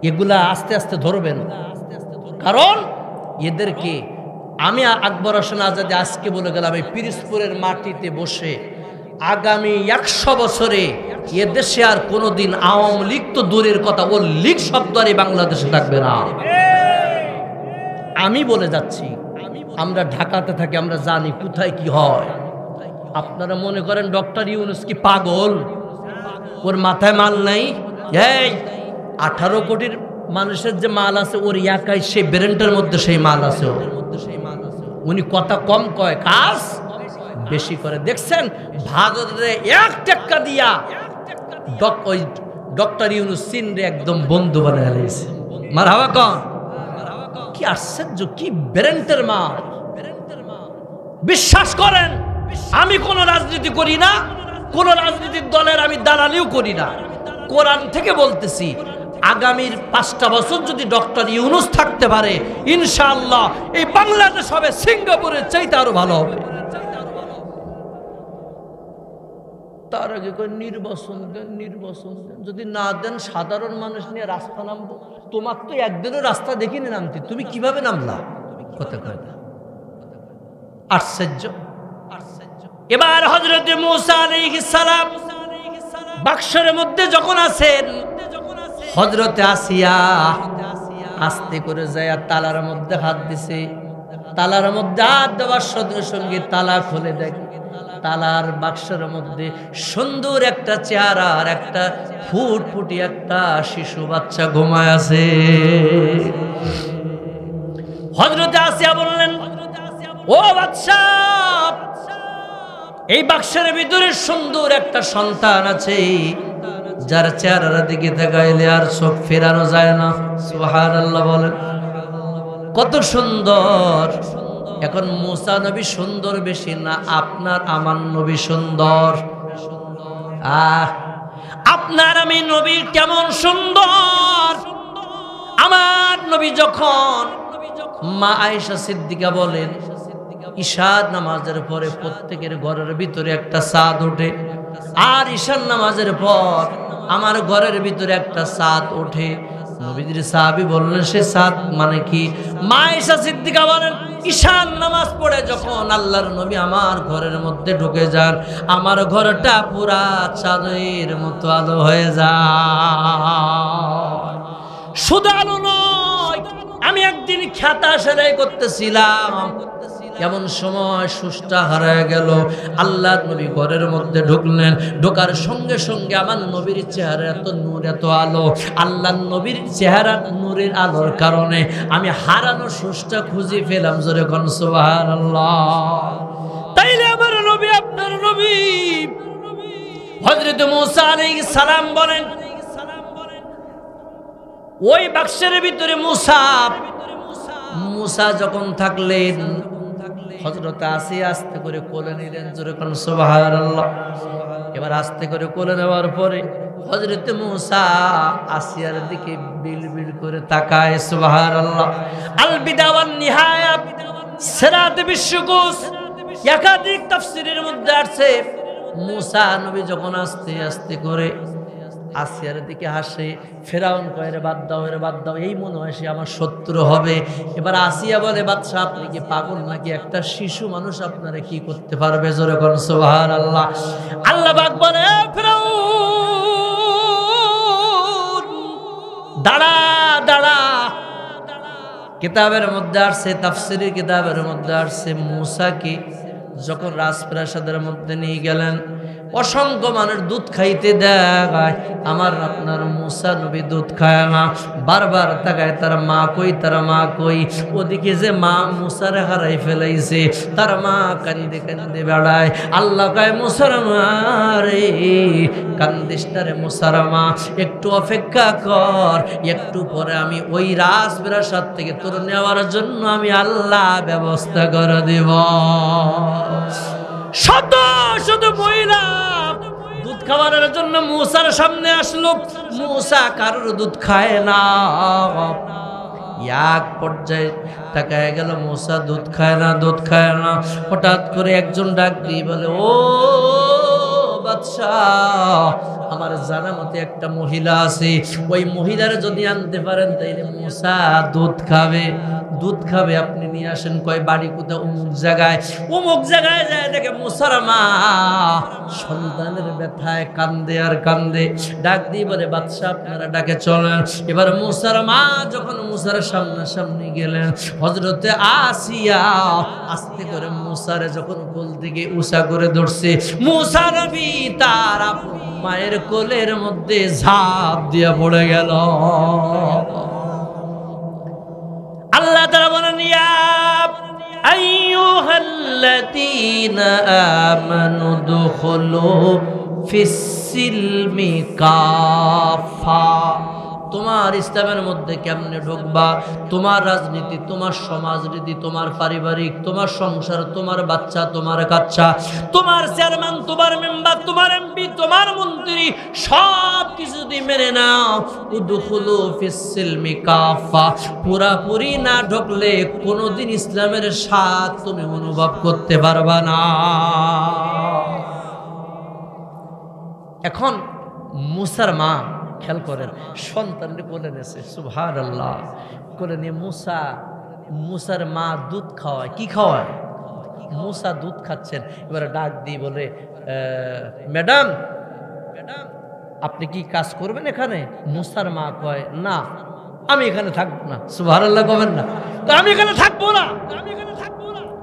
Speaker 1: এগুলা আস্তে আস্তে ধরবেন, কারণ এদেরকে আমি আকবর হোসেন আজাদী আজকে বলে গেলাম, এই পিরিজপুরের মাটিতে বসে আগামী 100 বছরে এদেশে আর কোনোদিন আওয়ামী লীগ তো দূরের কথা, ও লীগ শব্দ আর বাংলাদেশে থাকবে না। আমি বলে যাচ্ছি, আমরা ঢাকাতে থাকি, আমরা জানি কোথায় কি হয়। আপনারা মনে করেন ডক্টর ইউনূস কি পাগল? ওর মাথায় মাল নাই? এই 18 কোটির মানুষের যে মাল আছে, ওর একাই সেই ব্রেনটার মধ্যে সেই মাল আছে। উনি কথা কম কয়, কাজ বেশি করে। দেখছেন ভারতে 1 টাকা দিয়া ওই ডক্টর ইউনূস চীনরে একদম বন্ধু বানায় দিয়েছে। মারহাবা কন। কি আশ্চর্য, কি ব্রেনটার মাল। বিশ্বাস করেন, আমি কোন রাজনীতি করি না, কোন রাজনীতির দলের আমি দালালিও করি না। কোরআন থেকে বলতেছি, আগামীর 5টা বছর যদি ডক্টর ইউনূস থাকতে পারে, ইনশাআল্লাহ এই বাংলাদেশ হবে সিঙ্গাপুরের চাইতে আরো ভালো হবে। তার আগে নির্বাচন দেন, নির্বাচন দেন। যদি না দেন সাধারণ মানুষ নিয়ে রাস্তা নামবো। তোমার তো একদিনও রাস্তা দেখিনি নামতে, তুমি কিভাবে নামলা? কথা কয় না। আশ্চর্য। এবার হযরত মূসা আলাইহিস সালাম বাক্সের মধ্যে যখন আছেন, হযরতে আসিয়া আস্তে করে যায় তালার মধ্যে হাত দিছে। তালার মধ্যে হাত দেওয়ার সঙ্গে সঙ্গে তালা খুলে দেখে, তালার বাক্সের মধ্যে সুন্দর একটা চেহারা আর একটা ফুটফুটি একটা শিশু বাচ্চা ঘুমায় আছে। হযরতে আসিয়া বললেন, ও বাচ্চা, এই বাক্সের ভিতরে সুন্দর একটা সন্তান আছে, যার চেহারার দিকে তাকাইলে আর চোখ ফেরানো যায় না। সুবহানাল্লাহ বলেন, কত সুন্দর। এখন মূসা নবী সুন্দর বেশি না আপনার আমার নবী সুন্দর? আপনার আমি নবী কেমন সুন্দর। আমার নবী যখন, মা আয়েশা সিদ্দিকা বলেন, ইশার নামাজের পরে প্রত্যেকের ঘরের ভিতরে একটা চাঁদ ওঠে, আর ঈশার নামাজের পর আমার ঘরের ভিতরে একটা চাঁদ ওঠে। নবীজির সাহাবী বললেন, সে চাঁদ মানে কি? মা আয়েশা সিদ্দিকা বলেন, ঈশার নামাজ পড়ে যখন আল্লাহর নবী আমার ঘরের মধ্যে ঢুকে যান, আমার ঘরটা পুরা চাঁদের মতো আলো হয়ে যায়। শুধু আলো নয়, আমি একদিন খাতা সেলাই করতেছিলাম, এমন সময় সুষ্টা হারায় গেল। আল্লাহর নবী ঘরের মধ্যে ঢুকলেন, ঢোকার সঙ্গে সঙ্গে আমার নবীর চেহারা এত নূর, এত আলো, আল্লাহর নবীর চেহারা নূরের আলোর কারণে আমি হারানো সুষ্টা খুঁজে পেলাম। জোরে কোন সুবহানাল্লাহ। তাইলে আমার নবী, আপনার নবী হযরত মূসা আলাইহিস সালাম বলেন, ওই বাক্সের ভিতরে মূসা যখন থাকলেন, হযরত আসিয়া আস্তে করে কোলে নিলেন। জোরে কোন সুবহানাল্লাহ। এবার আস্তে করে কোলে নেওয়ার পরে হযরত মূসা আসিয়ার দিকে বিলবিল করে তাকায়। সুবহানাল্লাহ। আল বিদা ওয়ান নিহায়া সিরাত বিশ্বকুস একাধিক তাফসীরের মধ্যে আছে, মূসা নবী যখন আস্তে আস্তে করে আসিয়ার দিকে হাসে, ফেরাউন কয় রে বাদ দাও, রে বাদ দাও, এই মনে হয় সে আমার শত্রু হবে। এবার আসিয়া বলে, বাদশা আপনি কি পাগল নাকি? একটা শিশু মানুষ আপনারে কি করতে পারবে? জোরে কোন সুবহানাল্লাহ। আল্লাহ পাক বলে, ফেরাউন দাঁড়া দাঁড়া। কিতাবের মধ্যে আসছে, তাফসীরের কিতাবের মধ্যে আসছে, মূসাকে যখন রাজপ্রাসাদের মধ্যে নিয়ে গেলেন, অসংখ্য মানুষ দুধ খাইতে দেয়, আমার আপনার মূসা নবী দুধ খায় না। বারবার তাকায়, তার মা কই, তার মা কই। ওদিকে যে মা মূসারে হারাই ফেলাইছে, তার মা কান্দে কান্দে বেড়ায়। আল্লাহ কয়, মূসার মা রে, কান্দিস না রে মূসার মা, একটু অপেক্ষা কর, একটু পরে আমি ওই রাজপ্রাসাদ থেকে তোর নেওয়ার জন্য আমি আল্লাহ ব্যবস্থা করে দেব। শত শত মহিলা দুধ খাওয়ানোর জন্য মূসার সামনে আসলো। মূসা কারোর দুধ খায় না। এক পর্যায়ে তাকায় গেল, মূসা দুধ খায় না, দুধ খায় না। হঠাৎ করে একজন ডাক দিয়ে বলে, ও বাদশাহ, আমার জানা মতে একটা মহিলা আছে, ওই মহিলার যদি আনতে পারেন তাইলে মূসা দুধ খাবে, দুধ খাবে, আপনি নিয়ে আসেন। কয় বাড়ি কোথায়? অমুক জায়গায়। অমুক জায়গায় যায় দেখে মূসার মা সন্তানের ব্যথায় কান্দে আর কান্দে। ডাক দিয়ে বলে, বাদশাহ আপনারা ডাকে চলেন। এবার মূসার মা যখন মূসার সামনাসামনি গেলেন, হযরতে আসিয়া আস্তে করে মূসারে যখন কোল থেকে উঁচা করে ধরছে, মূসা নবী তার মায়ের কোলের মধ্যে ঝাঁপ দিয়ে পড়ে গেল। আল্লাহ তাআলা বলেন, ইয়া আইয়ুহাল্লাযীনা আমানু দুখুলু ফিস-সিলমি কাফা। তোমার ইসলামের মধ্যে কেমনে ঢুকবা? তোমার রাজনীতি, তোমার সমাজনীতি, তোমার পারিবারিক, তোমার সংসার, তোমার বাচ্চা, তোমার কাচ্চা, তোমার চেয়ারম্যান, তোমার মেম্বার, তোমার এমপি, তোমার মন্ত্রী, সব কিছু যদি মেনে নাও, উদখুলু ফিস-সিলমি কাফা, পুরাপুরি না ঢুকলে কোনোদিন ইসলামের স্বাদ তুমি অনুভব করতে পারবা না। এখন মূসার মা খেয়াল করেন, সন্তানকে কোলে নিয়েছে। সুবহানাল্লাহ। কোলে নিয়ে মূসার মা দুধ খাওয়ায়। কি খাওয়ায়? মূসা দুধ খাচ্ছেন। এবারে ডাক দিয়ে বলে, ম্যাডাম আপনি কি কাজ করবেন এখানে? মূসার মা কয়, না আমি এখানে থাকবো না। সুবহানাল্লাহ করবেন না? তো আমি এখানে থাকবো না,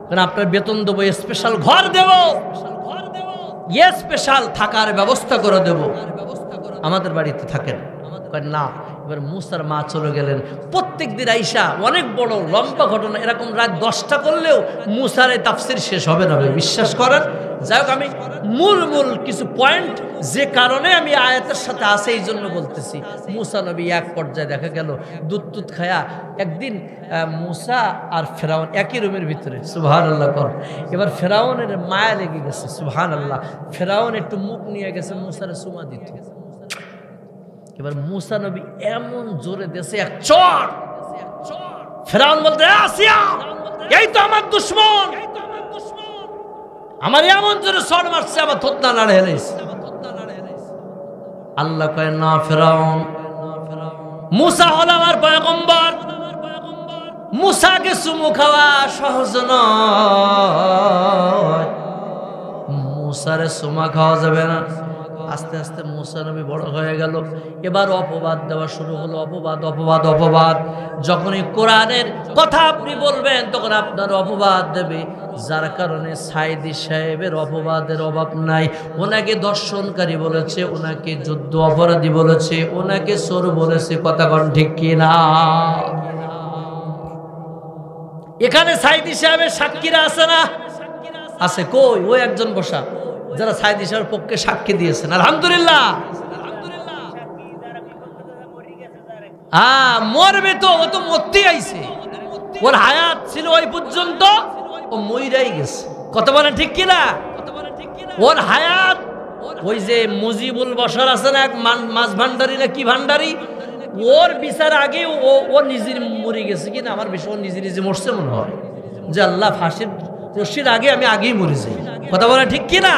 Speaker 1: কারণ আপনার বেতন দেবো, স্পেশাল ঘর দেবো, স্পেশাল থাকার ব্যবস্থা করে দেবো, আমাদের বাড়িতে থাকেন। না। এবার মূসার মা চলে গেলেন। প্রত্যেক দিন আইসা, অনেক বড় লম্বা ঘটনা, এরকম রাত 10টা করলেও মূসার এই তাফসীর শেষ হবে না, বিশ্বাস করেন। যাই হোক, আমি মূল কিছু পয়েন্ট যে কারণে আমি আয়াতের সাথে আছে এই জন্য বলতেছি। মূসা নবী এক পর্যায়ে দেখা গেল দুধ খায়া একদিন মূসা আর ফেরাউন একই রুমের ভিতরে। সুবহানাল্লাহ কর। এবার ফেরাউনের মায়া লেগে গেছে। সুবহানাল্লাহ। ফেরাউন একটু মুখ নিয়ে গেছে, মূসারে চুমা দিত। এবার মূসা নবী এমন জোরে দেশে এক চড়, ফেরাউন বলতে, আসিয়া এই তো আমার দুশমন, আমার এমন জোরে চড় মারছে, আমার থুতনা নাড়ে হেলেছে। আল্লাহ কয়, না ফেরাউন, মূসা হল আমার পয়গম্বর, মূসাকে চুমু খাওয়া সহজ নয়, মূসারে চুমা খাওয়া যাবে না। আস্তে আস্তে মুসা নবী বড় হয়ে গেল, এবার অপবাদ দেওয়া শুরু হলো, অপবাদ অপবাদ অপবাদ। যখনই কোরআনের কথা আপনি বলবেন তখন আপনার অপবাদ দেবে, যার কারণে সাইদি সাহেবের অপবাদের অভাব নাই। ওনাকে দর্শনকারী বলেছে, ওনাকে যুদ্ধ অপরাধী বলেছে, ওনাকে চোর বলেছে, কথা কোন ঠিক কিনা? এখানে সাইদি সাহেবের সাক্ষীরা আছে না? আছে। কই? ওই একজন বসা, যারা সাইদি সাহেবের পক্ষে সাক্ষী দিয়েছেন, আলহামদুলিল্লাহ। মরবে তো, ও তো মরতে আইছে, ওর হায়াত ছিল ওই পর্যন্ত, ও মইরাই গেছে, কথা বলেন ঠিক কিনা? ওর হায়াত, ওই যে মুজিবুল বশর আছে না, এক মাছ ভান্ডারি না কি ভান্ডারি, ওর বিচার আগে ও নিজের মরে গেছে কিনা আমার বিষয়, ও নিজে নিজে মরছে মনে হয়, যে আল্লাহ ফাঁসির রশির আগে আমি আগেই মরে যাই, কথা বলেন ঠিক কিনা?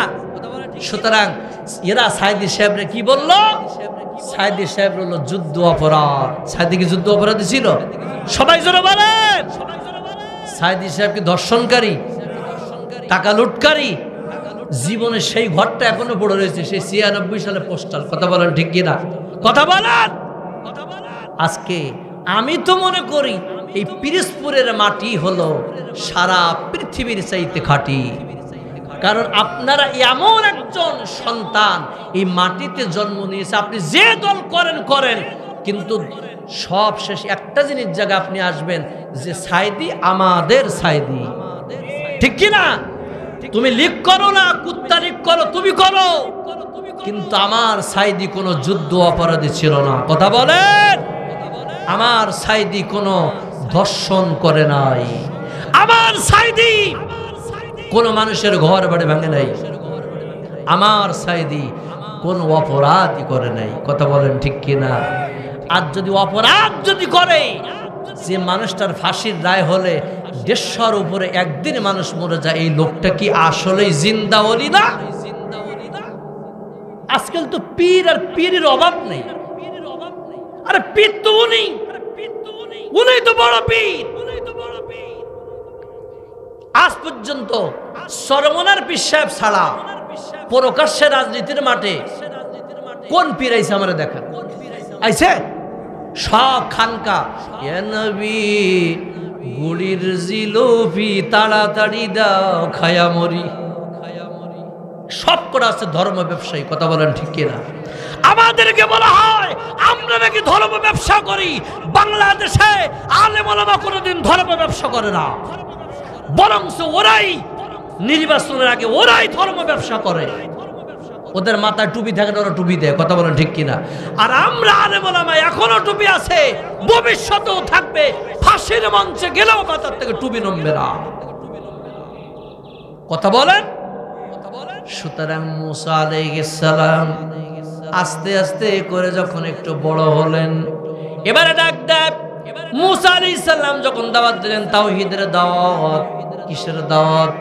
Speaker 1: সুতরাং এরা সাইদি সাহেবরে কি বললো? সাইদি সাহেব বললো যুদ্ধ অপরাধ। সাইদি কি যুদ্ধ অপরাধী ছিল? সবাই জোরে বলেন। সাইদি সাহেব কি ধর্ষণকারী, টাকা লুটকারী? জীবনে সেই ঘরটা এখনো পড়ে রয়েছে, সেই 96 সালে পোস্টাল, কথা বলেন ঠিক কিনা? কথা বলেন। আজকে আমি তো মনে করি এই পিরোজপুরের মাটি হলো সারা পৃথিবীর চাইতে খাঁটি, কারণ আপনারা এমন একজন সন্তান এই মাটিতে জন্ম নিয়েছে, আপনি যে দল করেন করেন, কিন্তু সব শেষ একটা জিনিস জায়গায় আপনি আসবেন যে সাইদি আমাদের সাইদি, ঠিক কিনা? তুমি লিক করো না, কুত্তা লিক করো, তুমি করো, কিন্তু আমার সাইদি কোনো যুদ্ধ অপরাধী ছিল না, কথা বলেন। আমার সাইদি কোনো ধর্ষণ করে নাই, আমার সাইদি কোন মানুষের ঘর বাড়ি ভাঙে নাই, আমার সাইদি কোন অপরাধই করে নাই, কথা বলেন ঠিক কিনা? আর যদি অপরাধ যদি করে, যে মানুষটার ফাঁসির রায় হলে 150 উপরে একদিন মানুষ মরে যায়, এই লোকটা কি আসলেই জিন্দা ওলি না? আজকাল তো পীর আর পীরের অভাব নেই। আরে পীর তো উনি তো বড় পীর। আজ পর্যন্ত সরমনার পীর সাহেব ছাড়া প্রকাশ্যে রাজনীতির মাঠে কোন পীর আইছে আমরা দেখা আইছে? সব খানকা নবী গুড়ির জিলোপি তাড়াতাড়ি দাও খায়া মরি, সব করা আছে ধর্ম ব্যবসায়ী, কথা বলেন ঠিক কিনা? আমাদেরকে বলা হয় আমরা নাকি ধর্ম ব্যবসা করি। বাংলাদেশে আলেম ওলামা কোনোদিন ধর্ম ব্যবসা করে না, বরং ওরাই নির্বাচনের আগে ওরাই ধর্ম ব্যবসা করে। ওদের মাথায় টুপি থাকে না, ওরা টুপি দেয়, কথা বলেন ঠিক কিনা? আর আমরা আলেম ওলামা এখনো টুপি আছে, ভবিষ্যতেও থাকবে, ফাঁসির মঞ্চে গেলেও মাথার থেকে টুপি নামবে না, কথা বলেন। সুতরাং মুসা আলাইহিস সালাম আস্তে আস্তে করে যখন একটু বড় হলেন, এবারে ডাক দেয় মুসা আলাইহিস সালাম যখন দাওয়াত দিলেন, তাওহীদের দাওয়াত। কিসের দাওয়াত?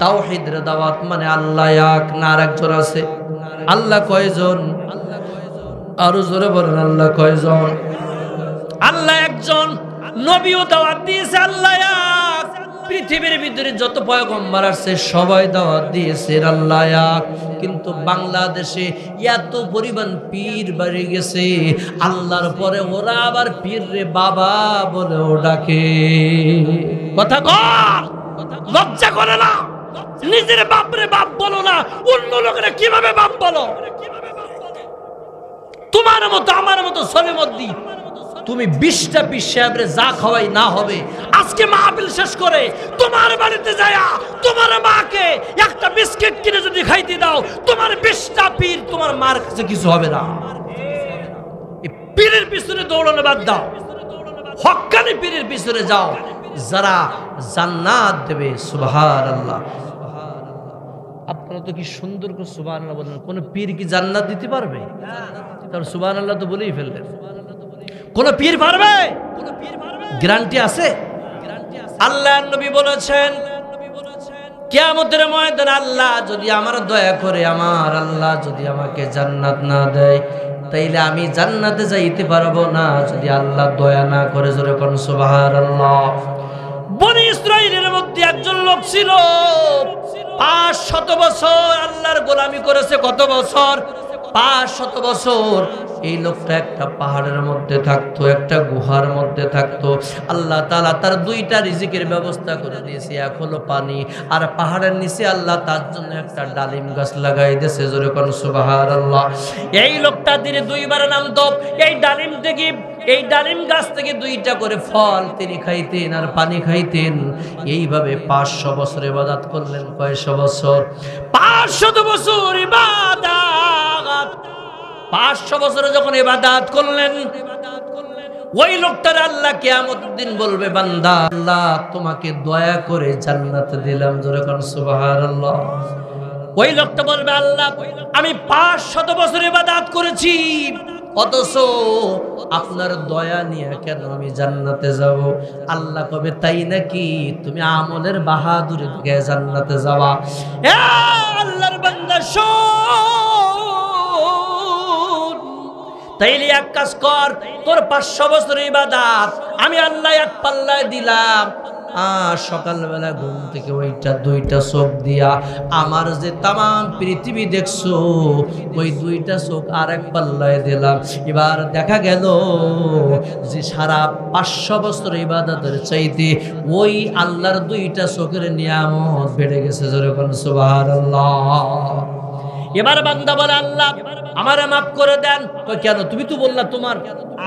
Speaker 1: তাওহীদের দাওয়াত, মানে আল্লাহ এক না আরেকজন আছে? আল্লাহ কয়জন? আরো জোরে বলেন আল্লাহ কয়জন? আল্লাহ একজন। নবীও দাওয়াত দিয়েছে আল্লাহ এক। পৃথিবীর ভিতরে যত পয়গম্বর আছে সবাই দাওয়াত দিয়েছে আল্লাহ এক। কিন্তু বাংলাদেশে এত পরিমাণ পীর বাড়ি গেছে, আল্লাহর পরে ওরা আবার পীর রে বাবা বলেও ডাকে, কথা কর, লজ্জা করে না? নিজের বাপরে বাপ বলো না, অন্য লোকেরা কিভাবে বাপ বলো? তোমার মতো আমার মতো সলিমদ্দি তুমি 20টা পীর সাহেবরে যা খাওয়াই না হবে, আজকে মাহফিল শেষ করে তোমার বাড়িতে যায়া তোমার মাকে একটা বিস্কিট কিনে যদি খাইতে দাও, তোমার 20টা পীর তোমার মার কাছে কিছু হবে না। এই পীরের পিছনে দৌড়ানো বাদ দাও, হক্কানি পীরের পিছনে যাও, যারা জান্নাত দেবে। সুবহানাল্লাহ। আপনারা তো কি সুন্দর করে সুবহানাল্লাহ বলেন, কোন পীর কি জান্নাত দিতে পারবে? তার সুবহানাল্লাহ তো বলেই ফেললেন। কোন পীর পারবে? গ্যারান্টি আছে? আল্লাহর নবী বলেছেন কিয়ামতের ময়দানে আল্লাহ যদি আমার দয়া করে, আমার আল্লাহ যদি আমাকে জান্নাত না দেয়, তাইলে আমি জান্নাতে যাইতে পারবো না, যদি আল্লাহ দয়া না করে। জোরে কোন সুবহানাল্লাহ। বনি ইসরাইলের মধ্যে একজন লোক ছিল, 500 বছর আল্লাহর গোলামি করেছে। কত বছর? 500 বছর। এই লোকটা একটা পাহাড়ের মধ্যে থাকতো, একটা গুহার মধ্যে থাকতো। আল্লাহ তাআলা তার দুইটা রিজিকের ব্যবস্থা করে দিয়েছে, এক হলো পানি, আর পাহাড়ের নিচে আল্লাহ তার জন্য একটা ডালিম গাছ লাগাই দিয়েছে। জোরে কোন সুবহানাল্লাহ। এই লোকটা দিনে দুইবার নামতো, এই ডালিম গাছ থেকে দুইটা করে ফল তিনি খাইতেন আর পানি খাইতেন। এইভাবে 500 বছর ইবাদত করলেন। কয়শো বছর? 500 বছর ইবাদত। 500 বছরে যখন ইবাদত করলেন, ওই লোকটার আল্লাহ কিয়ামতের দিন বলবে, বান্দা আল্লাহ তোমাকে দয়া করে জান্নাত দিলাম। জোরে কোন সুবহানাল্লাহ। ওই লোকটা বলবে, আল্লাহ আমি 500 বছর ইবাদত করেছি, অথচ আপনার দয়া নিয়ে কেন আমি জান্নাতে যাব? আল্লাহ কবে, তাই নাকি? তুমি আমলের বাহাদুরি থেকে জান্নাতে যাওয়া। এ আল্লাহর বান্দা শোন, তাইলে এক কাজ কর, তোর 500 বছর ইবাদত আমি আল্লাহ এক পাল্লায় দিলাম। সকালবেলা ঘুম থেকে ওইটা দুইটা চোখ দিয়া আমার যে তামাম পৃথিবী দেখছো, ওই দুইটা চোখ আর এক পাল্লায় দিলাম। এবার দেখা গেল যে সারা 500 বছর ইবাদতের চাইতে ওই আল্লাহর দুইটা চোখের নিয়ামত বেড়ে গেছে। জোরে কোন সুবহানাল্লাহ। এবার বান্দা বলে, আল্লাহ আমারে মাফ করে দেন। কই কেন? তুমি তো বললা তোমার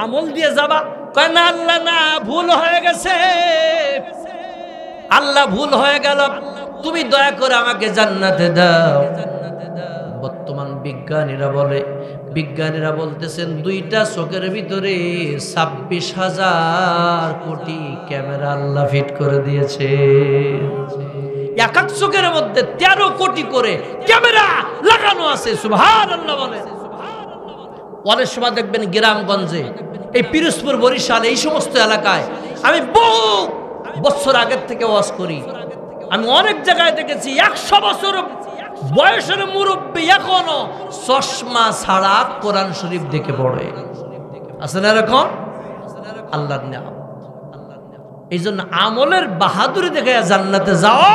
Speaker 1: আমল দিয়ে যাবা। কয় না আল্লাহ, না, ভুল হয়ে গেছে। আল্লাহ ভুল হয়ে গেল, তুমি দয়া করে আমাকে জান্নাতে দাও। বর্তমান বিজ্ঞানীরা বলতেছেন দুইটা চোখের ভিতরে 26,000 কোটি ক্যামেরা আল্লাহ ফিট করে দিয়েছে। এক এক চোখের মধ্যে 13 কোটি করে ক্যামেরা লাগানো আছে। সুবহানাল্লাহ বলে। অনেক সময় দেখবেন গ্রামগঞ্জে, এই পিরোজপুর, বরিশাল, এই সমস্ত এলাকায় আমি বহু বছর আগের থেকে ওয়াজ করি, আমি অনেক জায়গায় দেখেছি 100 বছর বয়সের মুরব্বী এখনো চশমা ছাড়া কোরআন শরীফ দেখে পড়ে। আছে না এরকম? আল্লাহর নিয়ামত। এই জন্য আমলের বাহাদুরি দেখে জান্নাতে যাওয়া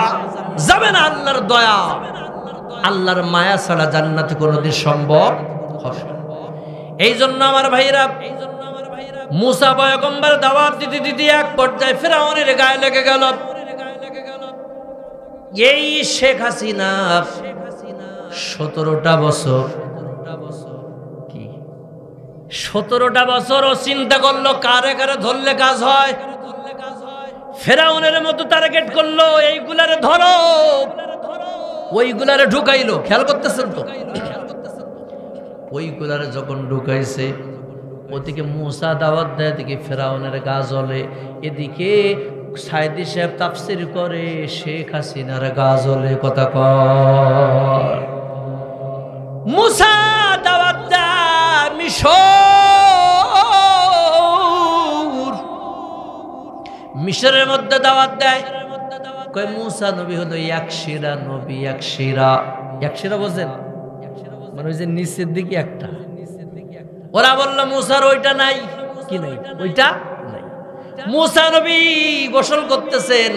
Speaker 1: যাবে না। আল্লাহর দয়া, আল্লাহর মায়া ছাড়া জান্নাতে কোনোদিন সম্ভব হবে না। এই জন্য আমার ভাইরা, মুসা পয়গম্বর দাওয়াত দিতে দিতে এক পর্যায়ে ফিরআউনের গায়ে লেগে গেল। এই শেখ হাসিনা 17টা বছর, কি 17টা বছর ও চিন্তা করলো কারে কারে ধরলে কাজ হয়। ফিরআউনের মতো টার্গেট করলো, এইগুলারে ধরো, ওইগুলারে ঢুকাইলো। খেয়াল করতেছেন তো? ওইগুলারে যখন ঢুকাইছে, ওদিকে মুসা দাওয়াত দেয়, এদিকে ফিরআউনের গা জ্বলে। এদিকে সাইদি সাহেব তাফসীর করে, শেখ হাসিনার গা জ্বলে। কথা কর। মুসা দাওয়াত দেয় মিশরের মধ্যে দাওয়াত দেয়। কয় মুসা নবী হলো এক শিরা নবী, এক শিরা। বোঝেন? মানে ওই যে নিচের দিকে একটা। ওরা বলল মুসার ওইটা নাই। কি নাই? ওইটা নাই। মুসা নবী গোসল করতেছেন,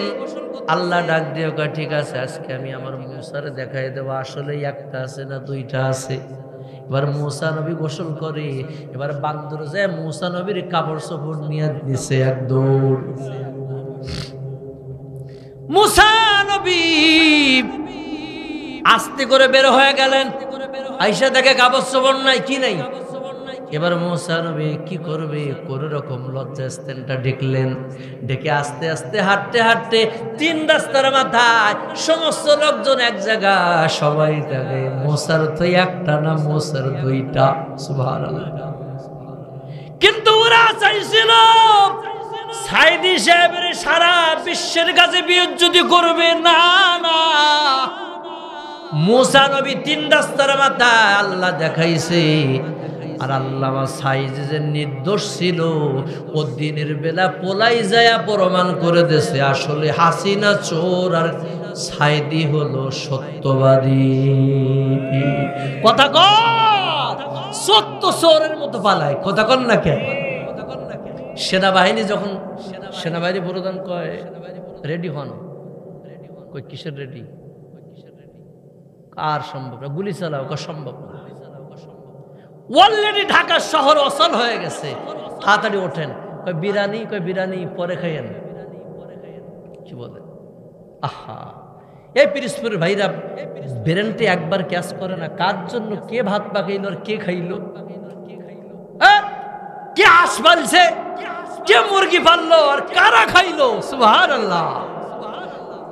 Speaker 1: আল্লাহ ডাক দিয়ে কয়, ঠিক আছে, আজকে আমি আমার মুসারে দেখাই দেব আসলে একটা আছে না দুইটা আছে। এবার মুসা নবী গোসল করে, এবার বান্দর যায় মুসা নবীর কাপড় চোপড় নিয়ে দিছে এক দৌড়। মুসা নবী আস্তে করে বের হয়ে গেলেন, আইসা দেখে কাপড় চোপড় নাই। কি নাই? এবার মুসা নবী কি করবে, কোন রকম লজ্জাস্থানটা ঢেকলেন। ডেকে আস্তে আস্তে হাঁটতে হাঁটতে 3 রাস্তার মাথায় সমস্ত লোকজন এক জায়গা, সবাই দেখে মুসার তো একটা না, মুসার দুইটা। সুবহানাল্লাহ। কিন্তু ওরা চাইছিল সাইদি সাহেবের সারা বিশ্বের কাছে বিয়োজ্জতি করবে। না না, মুসা নবী 3 রাস্তার মাথায় আল্লাহ দেখাইছে। আর আল্লামা সাইজি যে নির্দোষ ছিল, ও দিনের বেলা পোলাই যায় প্রমাণ করে দিয়েছে আসলে হাসিনা চোর আর সাইদি হলো সত্যবাদী। কথা কর, সত্য চোরের মতো পালায়। কথা কর না কেন? সেনাবাহিনী যখন সেনাবাহিনী প্রধান কয় রেডি হন, কই কিসের রেডি? আর সম্ভব না, গুলি চালাও সম্ভব না, অলরেডি ঢাকা শহর অচল হয়ে গেছে, তাড়াতাড়ি ওঠেন। কয় বিরিয়ানি, কয় বিরিয়ানি পরে খাইয়েন। কি বলে আহা, এই পিরিজপুরের ভাইরা ব্রেনটি একবার ক্যাচ করে না, কার জন্য কে ভাত পাকাইলো আর কে খাইলো, কে হাঁস পালছে, কে মুরগি পাললো আর কারা খাইলো। সুবহানাল্লাহ।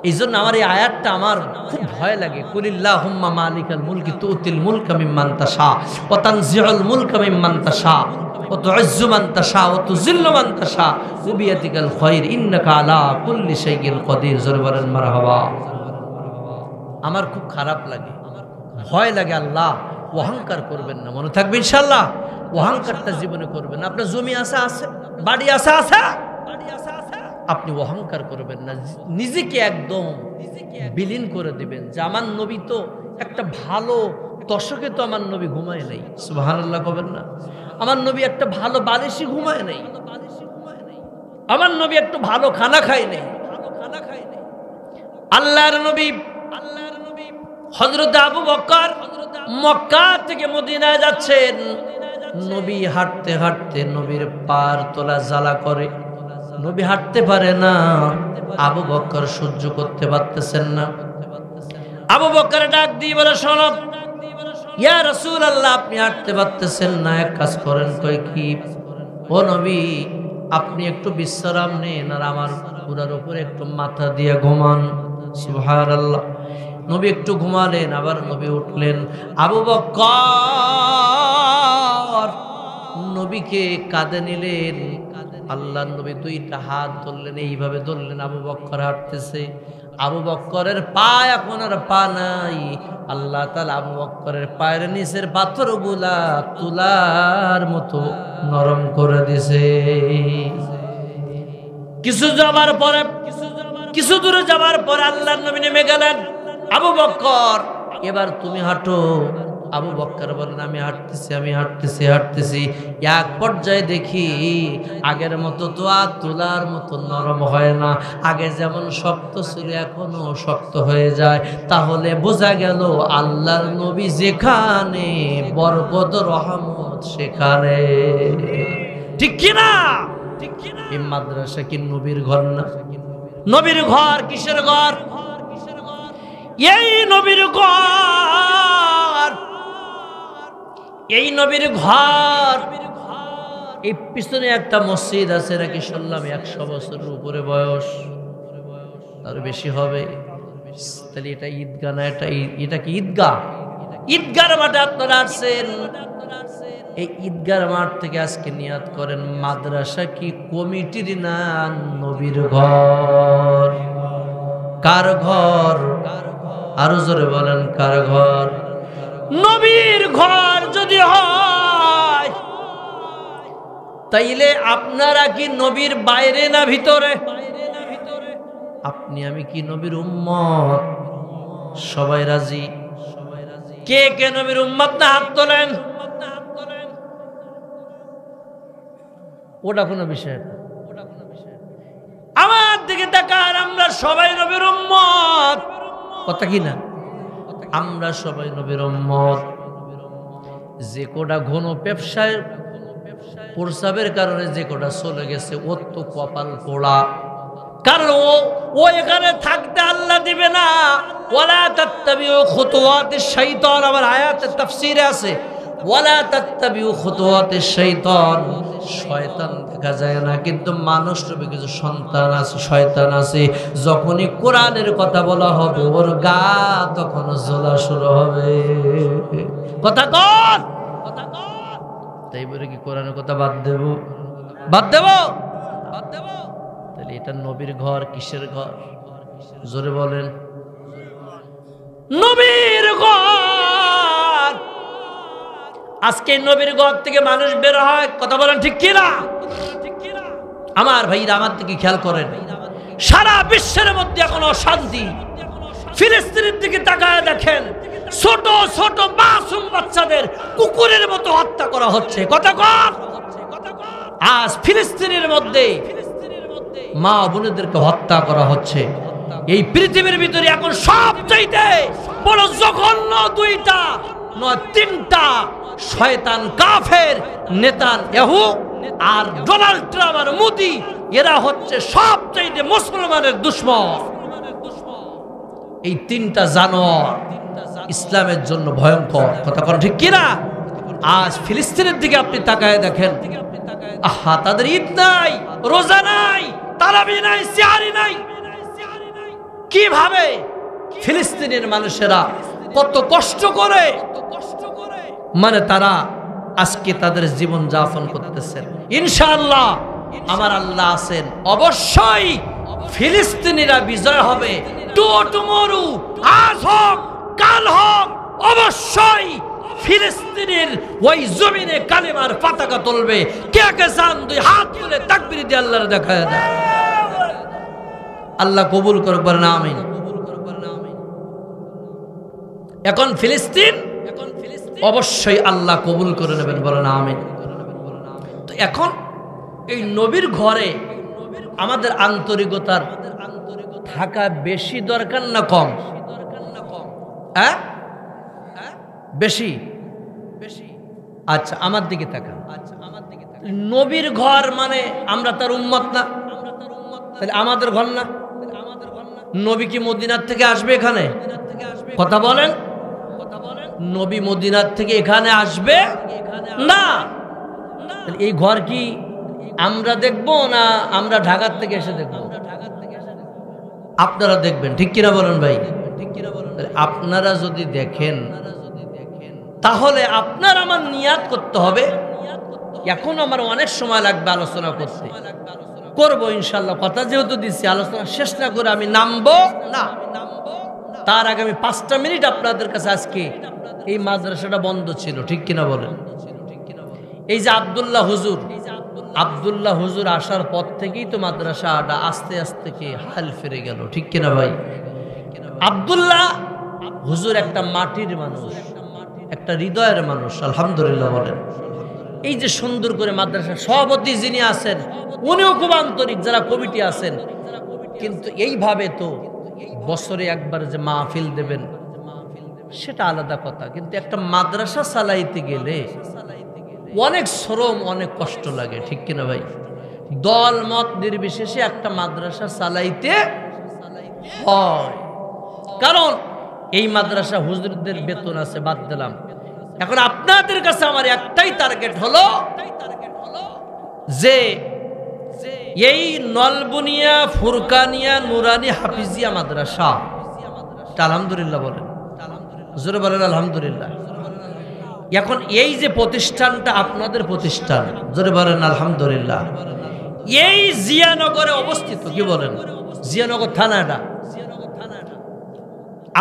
Speaker 1: এই জন্য আমার এই আয়াতটা আমার খুব ভয় লাগে। কুলিল্লাহুম্মা মালিকাল মুলকি তুতিল মুলকা মিম্মান তাশা ওয়া তানজিউল মুলকা মিম্মান তাশা ওয়া তুইজ্জু মান তাশা ওয়া তুযিল্লু মান তাশা ওয়া বিয়াদিকাল খায়র ইন্নাকা আলা কুল্লি শাইইন কাদির। জোরে বলেন মারহাবা। আমার খুব খারাপ লাগে, ভয় লাগে। আল্লাহ অহংকার করবেন না, মনে থাকবে ইনশাআল্লাহ। অহংকারটা জীবনে করবেন না। আপনার জমি আছে, বাড়ি আছে, আপনি অহংকার করবেন না। নিজেকে একদম বিলীন করে দিবেন যে আমার নবী তো একটা ভালো দশকে তো আমার নবী ঘুমায় নাই। সুবহানাল্লাহ করবেন না। আমার নবী একটা ভালো বালিশি ঘুমায় নাই, আমার নবী একটু ভালো খানা খায় নাই। আল্লাহর নবী হযরত আবু বকর মক্কা থেকে মদিনায় যাচ্ছেন। নবী হাঁটতে হাঁটতে নবীর পার তোলা জ্বালা করে, নবী হাঁটতে পারে না। আবু বকর সহ্য করতে পারতেছেন না। আবু বকর ডাক দিয়ে বলে, শোনো ইয়া রাসূলুল্লাহ, আপনি হাঁটতে পারতেছেন না, এক কাজ করেন। কই কি? ও নবী, আপনি একটু বিশ্রাম নেন আর আমার পুরার উপরে একটু মাথা দিয়ে ঘুমান। সুবহানাল্লাহ। নবী একটু ঘুমালেন, আবার নবী উঠলেন। আবু বকর নবীকে কাঁধে নিলেন। আল্লাহ নবী দুইটা হাত ধরলেন, এইভাবে ধরলেন। আবু বকর হাঁটতেছে। আবু বকরের পা এখন আর পা নাই। আল্লাহ তাআলা আবু বকরের পায়ের নিচের পাথরগুলা তুলার মতো নরম করে দিছে। কিছু দূরে যাবার পরে আল্লাহর নবী নেমে গেলেন। আবু বকর, এবার তুমি হাঁটো। আবু বকর বলেন, আমি হাঁটতেছি। এক পর্যায়ে দেখি আগের মতো তো আর তুলার মতো নরম হয় না, আগে যেমন শক্ত ছিল এখনো শক্ত হয়ে যায়। তাহলে বোঝা গেল আল্লাহর নবী যেখানে বরকত রহমত সেখানে। ঠিক কিনা? এই মাদ্রাসা কি নবীর ঘর না? নবীর ঘর কিসের ঘর? এই নবীর ঘর, এই নবীর ঘর। এই পিছনে একটা মসজিদ আছে নাকি শুনলাম 100 বছরের উপরে বয়স, তার বেশি হবে। তাহলে এটা ঈদগাহ না? এটা কি ঈদগাহ? ঈদগাহর মাঠে আপনারা আসছেন। এই ঈদগাহর মাঠ থেকে আজকে নিয়াত করেন, মাদ্রাসা কি কমিটির না নবীর ঘর? কার ঘর? আরো জোরে বলেন, কার ঘর? নবীর ঘর যদি হয় তাইলে আপনারা কি নবীর বাইরে না ভিতরে? আপনি আমি কি নবীর উম্মত? সবাই রাজি? কে কে নবীর উম্মত না হাত তোলেন। ওটা কোনো বিষয় না, আমার দিকে তাকান। আমরা সবাই নবীর উম্মত, কথা কি না? আমরা সবাই নবীর উম্মত। যে কোটা ঘন ব্যবসায় প্রস্রাবের কারণে যে কোটা চলে গেছে, ওর তো কপাল পোড়া। কারণ ও এখানে থাকতে আল্লাহ দিবে না। ওয়ালা তাত্তাবিউ খুতুওয়াতিশ শাইতান, আমার আয়াতের তাফসীরে আছে ওয়ালা তাত্তাবিউ খুতুওয়াতিশ শাইতান। শয়তান দেখা যায় না, কিন্তু মানুষ রূপে কিছু সন্তান আছে, শয়তান আছে। যখনই কোরআনের কথা বলা হবে ওর গা তখন জ্বলা শুরু হবে। কথা কর। তাই বলে কি কোরআনের কথা বাদ দেব? তাহলে এটা নবীর ঘর। কিসের ঘর? জোরে বলেন, নবীর ঘর। আজকে নবীর ঘর থেকে মানুষ বের হয়, কথা বলেন ঠিক কিনা? আমার ভাইরা আমার দিকে খেয়াল করেন। সারা বিশ্বের মধ্যে এখন অশান্তি। ফিলিস্তিনের দিকে তাকায় দেখেন, ছোট ছোট মাসুম বাচ্চাদের কুকুরের মতো হত্যা করা হচ্ছে। কথা কর। আজ ফিলিস্তিনের মধ্যে মা বোনেদেরকে হত্যা করা হচ্ছে। এই পৃথিবীর ভিতরে এখন সবচাইতে বড় জঘন্য দুইটা নয় তিনটা শয়তান কাফের নেতানিয়াহু আর ডোনাল্ড ট্রাম্প আর মোদি, এরা হচ্ছে সবচাইতে মুসলমানের দুশমন। এই তিনটা জানোয়ার ইসলামের জন্য ভয়ঙ্কর। কথা বলেন ঠিক কিনা? আজ ফিলিস্তিনের দিকে আপনি তাকায় দেখেন, আহা, তাদের ঈদ নাই, রোজা নাই, তারাবি নাই, সিহারি নাই। কিভাবে ফিলিস্তিনের মানুষেরা কত কষ্ট করে মানে তারা আজকে তাদের জীবন যাপন করতেছেন। ইনশাআল্লাহ আমার আল্লাহ আছেন, অবশ্যই ফিলিস্তিনিরা বিজয় হবে। টুমরু, আজ হোক কাল হোক, অবশ্যই ফিলিস্তিনের ওই জমিনে কালেমার পতাকা তুলবে। কে কে চান দুই হাত তুলে তাকবীর দিয়ে আল্লাহর দেখায় দেয়। আল্লাহ কবুল করুক, বলেন আমিন। এখন ফিলিস্তিন অবশ্যই আল্লাহ কবুল করে নেবেন, বলেন আমিন। তো এখন এই নবীর ঘরে আমাদের আন্তরিকতার থাকা বেশি দরকার না কম? হ্যাঁ, বেশি। আচ্ছা, আমার দিকে তাকান। নবীর ঘর মানে আমরা তার উম্মত না, তাহলে আমাদের ঘর না? নবী কি মদিনার থেকে আসবে এখানে? কথা বলেন। নবী মদিনার থেকে এখানে আসবে না। এই ঘর কি আমরা দেখবো না আমরা ঢাকার থেকে এসে দেখবো? আপনারা দেখবেন, ঠিক কিনা বলেন ভাই? আপনারা যদি দেখেন তাহলে আপনার আমার নিয়াত করতে হবে। এখন আমার অনেক সময় লাগবে আলোচনা করতে, করবো ইনশাল্লাহ। কথা যেহেতু দিচ্ছি, আলোচনা শেষ না করে আমি নামবো না। তার আগে আমি 5টা মিনিট আপনাদের কাছে, আজকে এই মাদ্রাসাটা বন্ধ ছিল, ঠিক কিনা বলেন? এই যে আব্দুল্লাহ হুজুর আসার পর থেকেই তো মাদ্রাসাটা আস্তে আস্তে কি হাল ফিরে গেল, ঠিক কিনা ভাই? আব্দুল্লাহ হুজুর একটা মাটির মানুষ, একটা হৃদয়ের মানুষ, আলহামদুলিল্লাহ বলেন। এই যে সুন্দর করে মাদ্রাসার সভাপতি যিনি আছেন, উনিও খুব আন্তরিক, যারা কমিটি আছেন। কিন্তু এইভাবে তো বছরে একবার যে মাহফিল দেবেন সেটা আলাদা কথা, কিন্তু একটা মাদ্রাসা চালাইতে গেলে অনেক শ্রম, অনেক কষ্ট লাগে, ঠিক কিনা ভাই? দল মত নির্বিশেষে একটা মাদ্রাসা চালাইতে হয়, কারণ এই মাদ্রাসা হুজুরদের বেতন আছে, বাদ দিলাম। এখন আপনাদের কাছে আমার একটাই টার্গেট হলো যে এই নলবুনিয়া ফুরকানিয়া নুরানি হাফিজিয়া মাদ্রাসা, আলহামদুলিল্লাহ বলেন, হুজুর বলেন আলহামদুলিল্লাহ। এখন এই যে প্রতিষ্ঠানটা আপনাদের প্রতিষ্ঠান, জোরে বলেন আলহামদুলিল্লাহ, এই জিয়ানগরে অবস্থিত, কি বলেন? জিয়ানগর থানাটা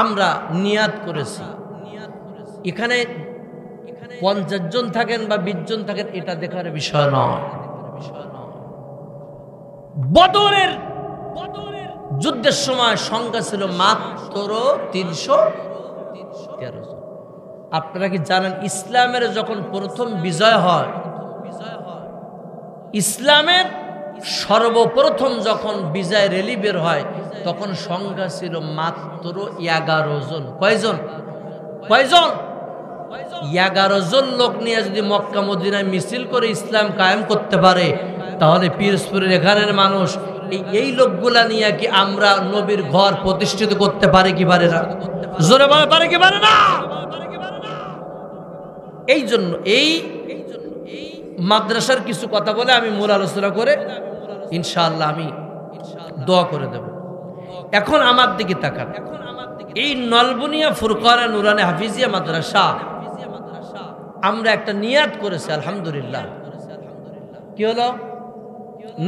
Speaker 1: আমরা নিয়াত করেছি। এখানে 50 জন থাকেন বা 20 জন থাকেন এটা দেখার বিষয় নয়। বদরের যুদ্ধের সময় সংখ্যা ছিল মাত্র 313 জন। আপনারা কি জানেন ইসলামের যখন প্রথম বিজয় হয়, ইসলামের সর্বপ্রথম যখন বিজয় র্যালি বের হয় তখন সংখ্যা ছিল মাত্র 11 জন। কয়জন? 11 জন লোক নিয়ে যদি মক্কা মদিনায় মিছিল করে ইসলাম কায়েম করতে পারে, তাহলে পিরোজপুরের এখানের মানুষ এই লোকগুলা নিয়ে কি আমরা নবীর ঘর প্রতিষ্ঠিত করতে পারে কি পারে না? জোরে পারে কি পারে না? এই জন্য এই মাদ্রাসার কিছু কথা বলে আমি মূল আলোচনা করে ইনশাআল্লাহ আমি দোয়া করে দেব। এখন আমার দিকে তাকান। এই নলবুনিয়া ফুরকানা নুরানি হাফিজিয়া মাদ্রাসা আমরা একটা নিয়াত করেছি, আলহামদুলিল্লাহ। কি হলো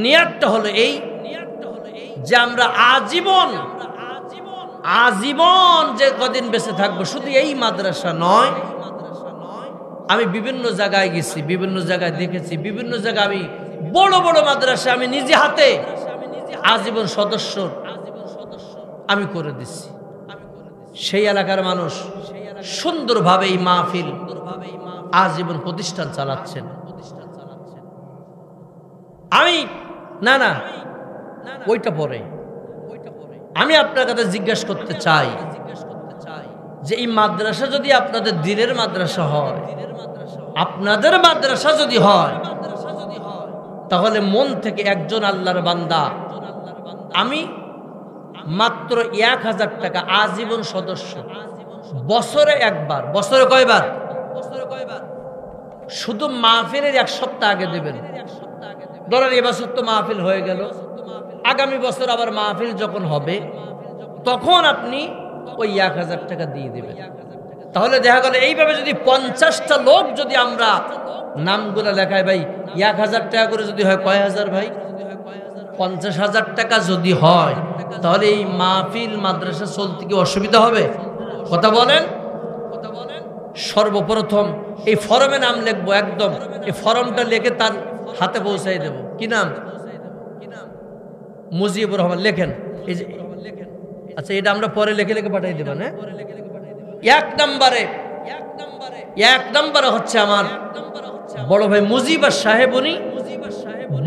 Speaker 1: নিয়াতটা? হলো এই যে আমরা আজীবন যে কদিন বেঁচে থাকবো, শুধু এই মাদ্রাসা নয়, আমি বিভিন্ন জায়গায় গেছি, বিভিন্ন জায়গায় দেখেছি, বিভিন্ন জায়গায় আমি বড় বড় মাদ্রাসা আমি নিজে হাতে আজীবন সদস্য আমি করে দিচ্ছি। সেই এলাকার মানুষ সুন্দরভাবে এই মাহফিল আজীবন প্রতিষ্ঠান চালাচ্ছেন। আমি না ওইটা পরে আমি আপনার কাছে জিজ্ঞাসা করতে চাই যে এই মাদ্রাসা যদি আপনাদের দ্বীনের মাদ্রাসা হয়, আপনাদের মাদ্রাসা যদি হয়, তাহলে মন থেকে একজন আল্লাহর বান্দা আমি মাত্র 1000 টাকা আজীবন সদস্য, বছরে একবার, বছরে কয়বার, শুধু মাহফিলের 1 সপ্তাহ আগে দেবেন। ধরেন এবছর তো মাহফিল হয়ে গেল, আগামী বছর আবার মাহফিল যখন হবে তখন আপনি ওই 1000 টাকা দিয়ে দেবেন। তাহলে দেখা গেল এইভাবে যদি 50টা লোক যদি আমরা নামগুলো লেখায়, ভাই 1000 টাকা করে যদি হয় কয় হাজার ভাই, 50,000 টাকা যদি হয়, তাহলে এই মাহফিল মাদ্রাসা চলতে কি অসুবিধা হবে? কথা বলেন। সর্বপ্রথম এই ফর্মে নাম লিখবো, একদম এই ফর্মটা লিখে তার হাতে পৌঁছাই দেব। কি নাম? মুজিবুর রহমান। লেখেন। এই যে আচ্ছা, এটা আমরা পরে লিখে লিখে পাঠাই দেবেন। হ্যাঁ, 1 নম্বরে হচ্ছে আমার বড় ভাই মুজিবুর সাহেব, উনি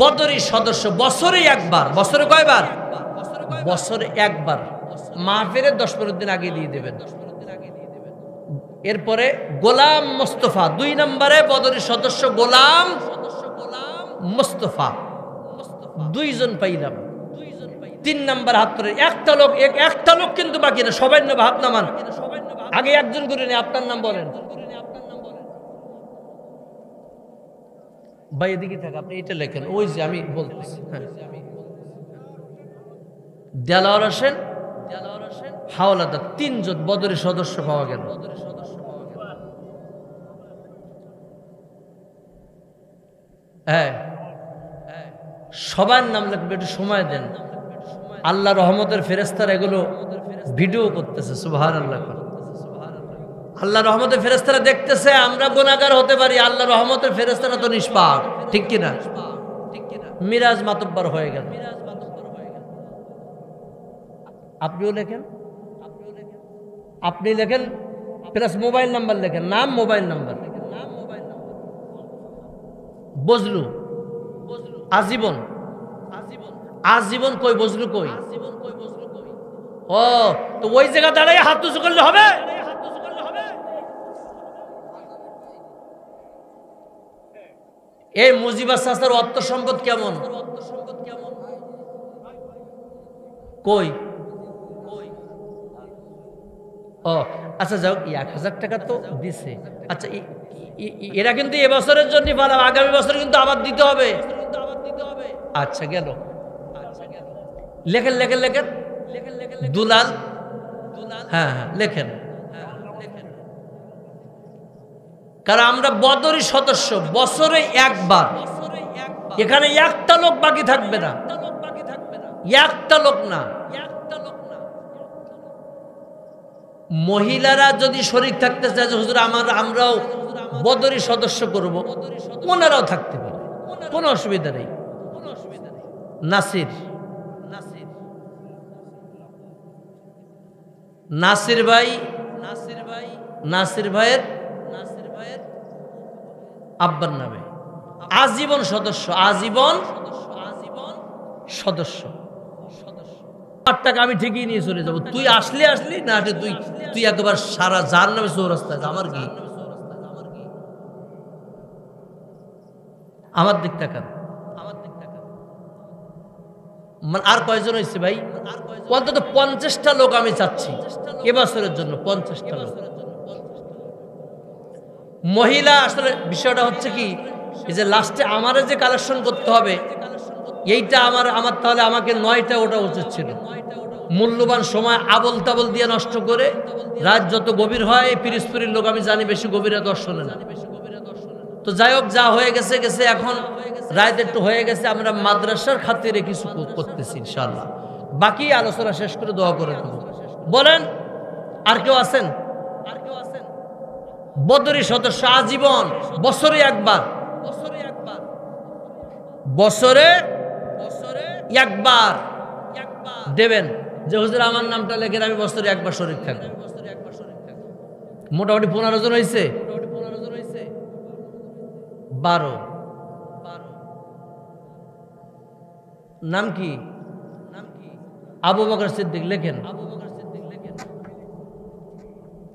Speaker 1: বদরি সদস্য, বছরে একবার। বছরে কয়বার? বছরে একবার। মাহফিলের 10-15 দিন আগে দিয়ে দেবেন। এরপরে গোলাম মোস্তফা, 2 নম্বরে বদরি সদস্য গোলাম মোস্তফা, 2 জন পাইলাম। 3 নম্বর হাত ধরে একটা লোক কিন্তু বাকি না, সবাই নেবে, হাত নামান। আগে একজন করে নেই, আপনার নাম বলেন ভাই, এদিকে থাকে, আপনি এটা লেখেন। ওই যে আমি বলতেছি, হ্যাঁ, দেলাওয়ার হোসেন হাওলাদার, 3 জন বদরের সদস্য পাওয়া গেল। হ্যাঁ, সবার নাম লিখবে, একটু সময় দেন। আল্লাহ রহমতের ফেরেশতারা এগুলো ভিডিও করতেছে, সুবহানাল্লাহ। আল্লাহ রহমতের ফেরেশতারা দেখতেছে, আমরা গুনাহগার হতে পারি, আল্লাহ রহমতের ফেরেশতারা তো নিষ্পাপ, ঠিক কিনা? মিরাজ মাতব্বর হয়ে গেল। আপনিও লেখেন, আপনি লেখেন, প্লাস মোবাইল নাম্বার লেখেন, নাম মোবাইল নাম্বার। বজলু আজীবন, আজীবন কই, বজলু কই? ও, তো ওই জায়গা দাঁড়াই হাত উঁচু করলে হবে? এই মুজিবুর চাচার অর্থ সম্পদ কেমন? কই? ও আচ্ছা, যাও, 1000 টাকা তো দিছে। আচ্ছা, এরা কিন্তু এবছরের জন্য পালাম, আগামী বছর কিন্তু আবার দিতে হবে। আচ্ছা, গেল। লেখেন লেখেন লেখেন, দুলাল। হ্যাঁ হ্যাঁ, লেখেন। কারণ আমরা বদরি সদস্য, বছরে একবার। এখানে একটা লোক বাকি থাকবে না, একটা লোক না। মহিলারা যদি শরীক থাকতে চায় যে হুজুর আমরাও বদরি সদস্য করব, ওনারাও থাকতে পারে, কোনো অসুবিধা নেই। নাসির, নাসির ভাই, নাসির ভাইয়ের আব্বার নামে আজীবন সদস্য, আজীবন সদস্য। 8 টাকা আমি ঠিকই নিয়ে চলে যাবো। তুই আসলি না আসলে তুই একবার সারা জাহান নামে চৌরাস্তায়, আমার কি? আমার দিক তাকান। আর কয়জন হয়েছে ভাই? অন্তত 50টা লোক আমি চাচ্ছি এবছরের জন্য, 50টা লোক। মহিলা, আসলে বিষয়টা হচ্ছে কি, এই যে লাস্টে আমারে যে কালেকশন করতে হবে, এইটা আমার তাহলে আমাকে 9টা ওটা উচিত ছিল। মূল্যবান সময় আবল তাবল দিয়ে নষ্ট করে, রাত যত গভীর হয়, পিরিসপুরির লোক আমি জানি বেশি গভীরে দর্শনে না। তো যাই হোক, যা হয়ে গেছে গেছে। এখন রাত একটু হয়ে গেছে, আমরা মাদ্রাসার খাতিরে কিছু করতেছি ইনশাআল্লাহ। বাকি আলোচনা শেষ করে দোয়া করে দেব। বলেন, আর কেউ আছেন? বদরি সদস্য আজীবন, বছরে একবার, বছরে একবার দেবেন যে হুজুর আমার নামটা লেখেন, আমি বছরে একবার শরীক থাকবো। মোটামুটি 15 জন হয়েছে, 12। নাম কি? আবু বকর সিদ্দিক লেখেন।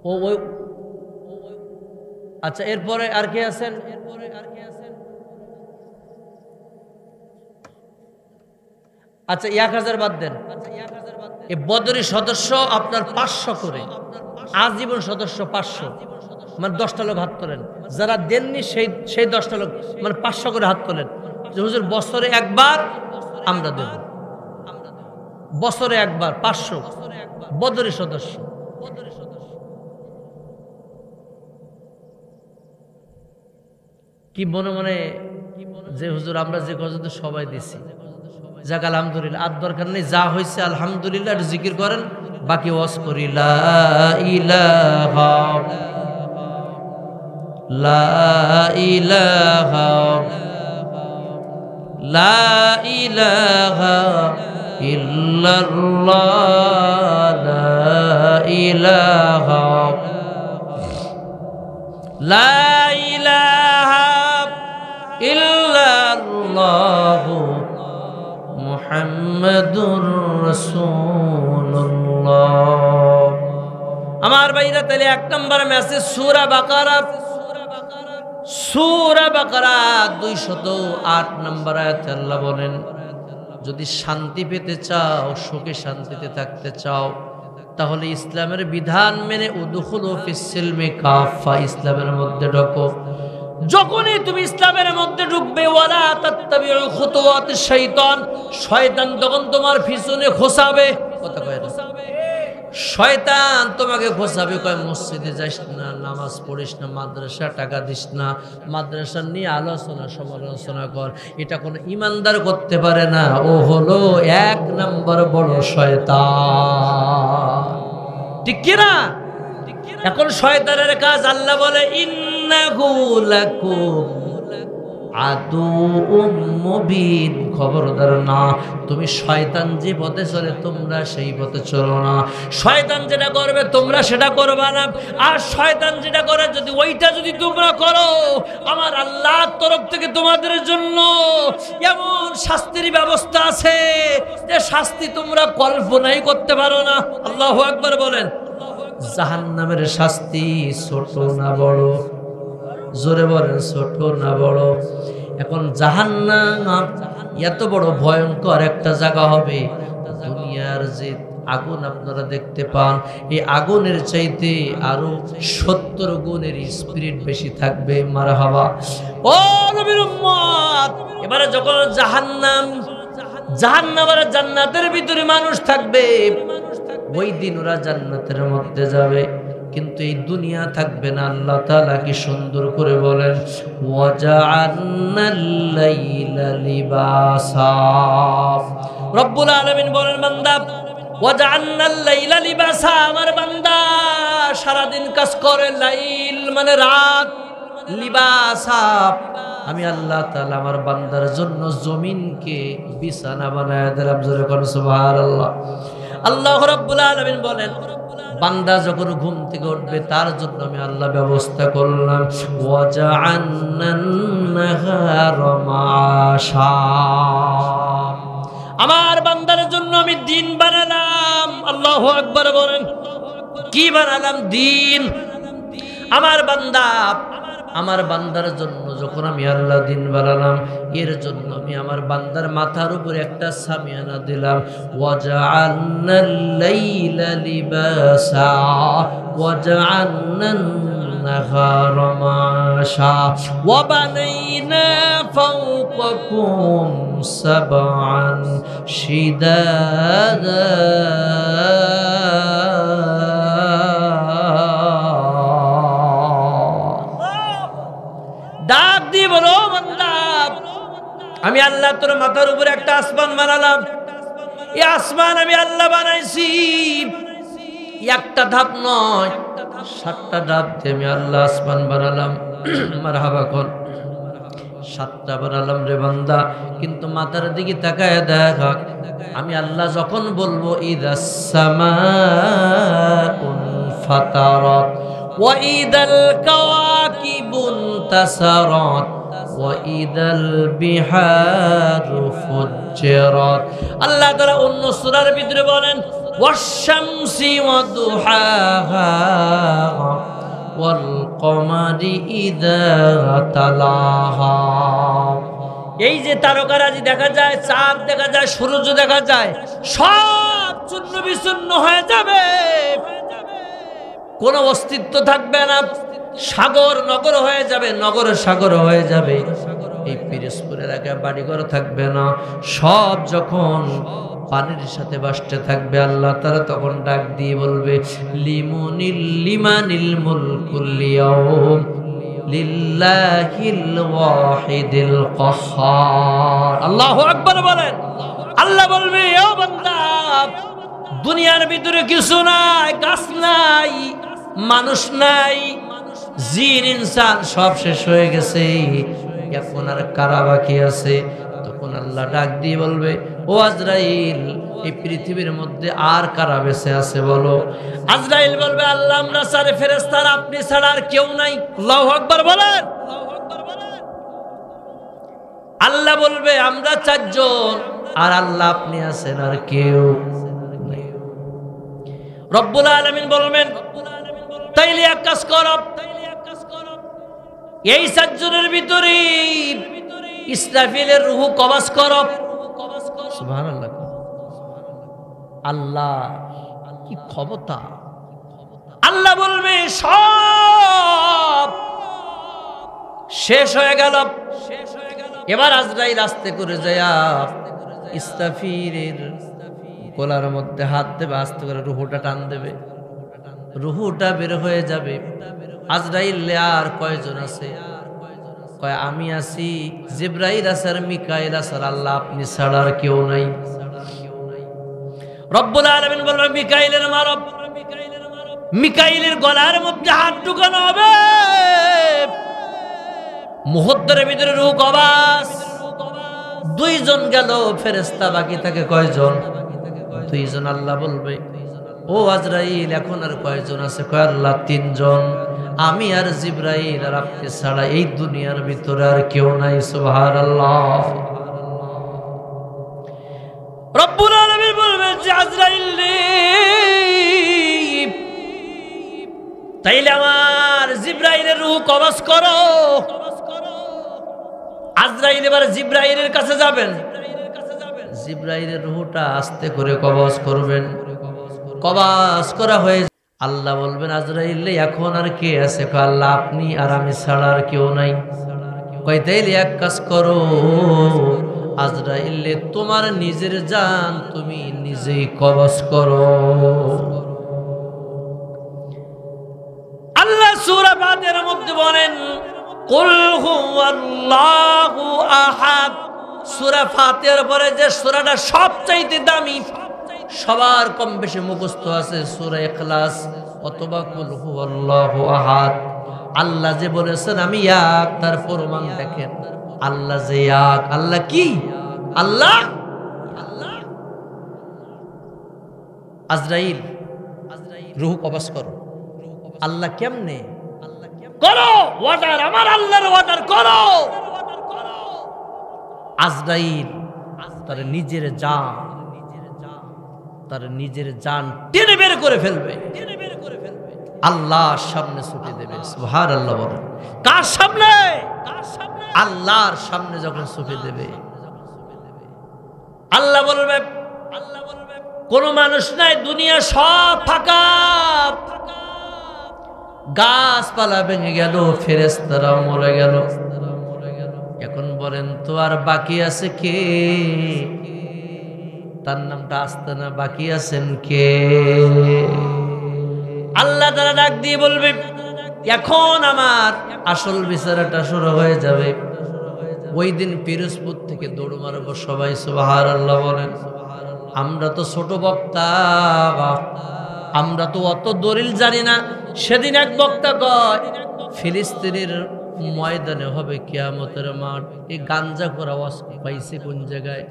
Speaker 1: ও ওই আচ্ছা, এরপরে আর কে আছেন? আচ্ছা 1000 বাদ দেন। এই বদরি সদস্য আপনার 500 করে, আজীবন সদস্য 500, মানে 10টা লোক হাত তোলেন। যারা দেননি সেই 10টা লোক মানে 500 করে হাত তোলেন। যে হুজুর বছরে একবার আমরা দেব, বছরে একবার 500 বদরি সদস্য। কি মনে মনে যে হুজুর আমরা যে কত সবাই দিছি, যাক আলহামদুলিল্লাহ, আর দরকার নেই, যা হয়েছে আলহামদুলিল্লাহ জিকির করেন, বাকি ওয়াজ করি লা ইলাহা লা ইলাহা লা ইলাহা ইল্লাল্লাহ লা ইলাহা লা ইলাহা ইল্লাল্লাহ মুহাম্মাদুর রাসূলুল্লাহ। আমার ভাইরা, তাহলে 1 নম্বর মেসেজ সূরা বাকারা। সূরা বাকারা 208 নম্বর আয়াতে আল্লাহ বলেন, যদি শান্তি পেতে চাও, সুখে শান্তিতে থাকতে চাও, তাহলে ইসলামের বিধান মেনে উদখুলু ফিস সিলমি কাফা, ইসলামের মধ্যে ঢোকো। যখনই তুমি ইসলামের মধ্যে ঢুকবে, ওয়ালা তাত্তাবিউ খুতুওয়াতিশ শাইতান, শয়তান তখন তোমার পিছনে খোঁচাবে। কথা কয় না, শয়তান তোমাকে খোঁচাবে, কয় মসজিদে যাইস না, নামাজ পড়িস না, মাদ্রাসা টাকা দিস না, মাদ্রাসা নিয়ে আলোচনা সমালোচনা কর। এটা কোনো ইমানদার করতে পারে না, ও হলো 1 নম্বর বড় শয়তান। ঠিক কি না? এখন শয়তানের কাজ, আল্লাহ বলে ইন্নাহু লাকুম আদুউম মুবিন, খবরদার না, তুমি শয়তান যে পথে চলে তোমরা সেই পথে চলো না। শয়তান যেটা করবে তোমরা সেটা করবা না, আর শয়তান যেটা করে যদি ওইটা যদি তোমরা করো, আমার আল্লাহর তরফ থেকে তোমাদের জন্য এমন শাস্তির ব্যবস্থা আছে যে শাস্তি তোমরা কল্পনাই করতে পারো না। আল্লাহু আকবার বলেন। জাহান্নামের শাস্তি ছোট না বড়? জোরে বলেন, ছোট না বড়? এখন জাহান্নাম এত বড় ভয়ঙ্কর একটা জায়গা হবে, দুনিয়ার যে আগুন আপনারা দেখতে পান, এই আগুনের চাইতে আরো 70 গুণের স্পিরিট বেশি থাকবে। মারহাবা ও নবীর উম্মত। এবারে যখন জাহান্নাম আর জান্নাতের ভিতরে মানুষ থাকবে, ওই দিন ওরা জান্নাতের মধ্যে যাবে, কিন্তু এই দুনিয়া থাকবে না। আল্লাহ তাআলা কি সুন্দর করে বলেন, ওয়াজআলনাল লাইলা লিবাসা। রব্বুল আলামিন বলেন, বান্দা ওয়াজআলনাল লাইলা লিবাসা, আমার বান্দা সারা দিন কাজ করে, লাইল মানে রাত, লিবাসা আমি আল্লাহ তাআলা আমার বান্দার জন্য জমিনকে বিছানা বানায় দিলাম। জোরে কোন সুবহানাল্লাহ। আল্লাহ রাব্বুল আলামিন বলেন, বান্দা যখন ঘুম থেকে উঠবে তার জন্য আমি আল্লাহ ব্যবস্থা করলাম, ওয়াজআলনান নাহারা মাআশা, আমার বান্দার জন্য আমি দিন বানালাম। আল্লাহু আকবার বলেন। কি বানালাম? দিন। আমার বান্দার জন্য যখন আমি আল্লাহ দিন বানালাম, এর জন্য আমি আমার বান্দার মাথার উপরে একটা সামিয়ানা দিলাম। ওয়াজআলনাল লাইলা লিবাসা ওয়াজআলনান নাহারা মাআশা ওয়া বানাইনা ফাওকাকুম সাবআন শিদাদা। ডাক দিয়ে বলো, বান্দা আমি আল্লাহ তোর মাথার উপরে একটা আসমান বানালাম। এই আসমান আমি আল্লাহ বানাইছি, একটা ধাপ নয়, 7টা ধাপ দিয়ে আমি আল্লাহ আসমান বানালাম। মারহাবা কোন 7টা বানালাম রে বান্দা, কিন্তু মাথার দিকে তাকায় দেখ, আমি আল্লাহ যখন বলবো ইদাস সামাউন ফাতারাত ওয়া ইদাল কাওয়াকিবু ইনতাসারাত ওয়াইদাল বিহারু ফুজ্জিরাত। আল্লাহ তাআলা অন্য সূরার ভিতরে বলেন ওয়াশ-শামসি ওয়াদুহাহা ওয়াল কমারি ইযা তালাহা। এই যে তারকারাজি দেখা যায়, চাঁদ দেখা যায়, সূর্য দেখা যায়, সব চূর্ণ বিচূর্ণ হয়ে যাবে, কোনো অস্তিত্ব থাকবে না, সাগর নগর হয়ে যাবে, নগর সাগর হয়ে যাবে, এই পিরোজপুরের আগে বাড়িঘর থাকবে না, সব যখন পানির সাথে ভাসতে থাকবে, আল্লাহ তাআলা তখন ডাক দিয়ে বলবে লিমানিল মুলকুল ইয়াউম লিল্লাহিল ওয়াহিদিল কাহ্হার। আল্লাহু আকবার বলেন। আল্লাহ বলবে ও বান্দা, দুনিয়ার ভিতরে কিছু নাই, গাছ নাই, মানুষ নাই, জিন ইনসান সব শেষ হয়ে গেছে, এখন আর কারা বাকি আছে? তখন আল্লাহ ডাক দিয়ে বলবে ও আজরাইল, এই পৃথিবীর মধ্যে আর কারা বেঁচে আছে বলো? আজরাইল বলবে আল্লাহ আমরা সারে ফেরেশতারা, আপনি ছাড়া আর কেউ নাই। আল্লাহু আকবার বলেন। আল্লাহ বলবে আমরা চারজন, আর আল্লাহ আপনি আছেন, আর কেউ নাই। রব্বুল আলামিন বলবেন তাইলে এক কাজ করো, এই চারজনের ভিতরে ইসরাফিলের রূহ কবজ করো। সুবহানাল্লাহ। আল্লাহ কি ক্ষমতা! আল্লাহ বলবে সব শেষ হয়ে গেল। এবার আজরাইল আস্তে করে যায় ইসরাফিলের গলার মধ্যে হাত দেবে, আস্তে করে রূহটা টান দেবে, রূহটা বের হয়ে যাবে। আজরাইল আর কয়জন আছে? কয় আমি আছি, জিবরাইল আছে, আর মিকাইল আছে, আল্লাহ আপনি ছাড়া আর কেউ নাই। রব্বুল আলামিন বলবেন মিকাইলের মারো। মিকাইলের গলার মধ্যে হাত ঢুকানো হবে, মুহূর্তের ভিতরে রূহ কবজ। দুইজন গেল ফেরেশতা, বাকি থাকে কয়জন? দুইজন। আল্লাহ বলবে ও আজরাইল এখন আর কয়জন আছে? কয় আল্লাহ তিনজন, আমি আর জিবরাইল, আর আপনি ছাড়া এই দুনিয়ার ভিতরে আর কেউ নাই। সুবহানাল্লাহ। রব্বুল আলামিন বলবেন যে আজরাইল রে, তাইলে আমার জিবরাইলের রূহ কবজ করো। আজরাইল এবার জিবরাইলের কাছে যাবেন, জিবরাইলের রূহটা আস্তে করে কবজ করবেন। কবজ করা হয়ে আল্লাহ বলবেন আজরাইল এখন আর কে আছে? আল্লাহ আপনি আর আমি ছাড়া আর কেউ নাই। কয় তাইলে এক কাজ করো আজরাইল, তোমার নিজের জান তুমি নিজেই কবজ করো। আল্লাহ সূরা ফাতিহার মধ্যে বলেন কুল হুয়াল্লাহু আহাদ। সূরা ফাতিহার পরে যে সূরাটা সবচাইতে দামি, সবার কম বেশি মুখস্থ আছে, সূরা ইখলাস অথবা কুল হুয়াল্লাহু আহাদ। আল্লাহ যে বলেছেন আমি এক, তার প্রমাণ দেখেন। আল্লাহ যে এক, আল্লাহ কি? আল্লাহ আজরাইল রূহ কবজ করো। আল্লাহ কেমনে করো? ওয়াটার, আমার আল্লাহর ওয়াটার করো। আজরাইল তার নিজের জান, তার নিজের জান টেনে বের করে ফেলবে, আল্লাহর সামনে ছুটে দেবে। সুবহানাল্লাহ বলেন। কার সামনে? আল্লাহর সামনে যখন ছুটে দেবে, আল্লাহ বলবে কোন মানুষ নাই, দুনিয়া সব ফাঁকা, গাছপালা ভেঙে গেল, ফেরেশতারাও মরে গেল। এখন বলেন তো আর বাকি আছে কে? তার নামটা আসতে না, বাকি আছেন কে? আল্লাহ তাআলা ডাক দিয়ে বলবে এখন আমার আসল বিচারটা শুরু হয়ে যাবে। ওই দিন পিরোজপুর থেকে দৌড় মারবো সবাই। সুবহানাল্লাহ বলেন। আমরা তো ছোট বক্তা, আমরা তো অত দলিল জানি না। সেদিন এক বক্তা কয় ফিলিস্তিনের ময়দানে হবে কিয়ামতের মাঠ। এই গাঞ্জা করা পাইছে কোন জায়গায়?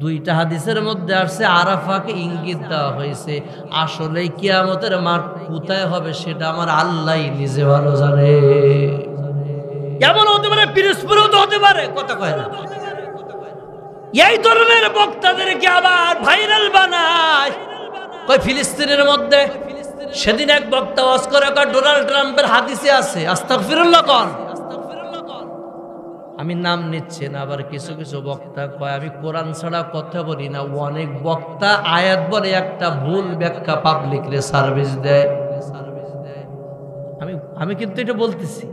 Speaker 1: দুইটা হাদিসের মধ্যে আসছে আরাফাকে ইঙ্গিত দেওয়া হয়েছে। আসলে কিয়ামতের মাঠ কোথায় হবে সেটা আমার আল্লাহই নিজে ভালো জানে। এমন হতে পারে পিরোজপুরেও তো হতে পারে, কথা কয় না। এই ধরনের বক্তাদেরকে আবার ভাইরাল বানায়। কই ফিলিস্তিনের মধ্যে সেদিন এক বক্তা ওয়াজ করে ডোনাল্ড ট্রাম্পের হাদিসে আছে, আস্তাগফিরুল্লাহ কোন। আমি নাম নিচ্ছি না, আবার কিছু কিছু বক্তা কয় আমি কোরআন ছাড়া কথা বলি না। অনেক বক্তা আয়াত বলে একটা ভুল ব্যাখ্যা পাবলিক রে সার্ভিস দেয়। আমি কিন্তু এটা বলতেছি।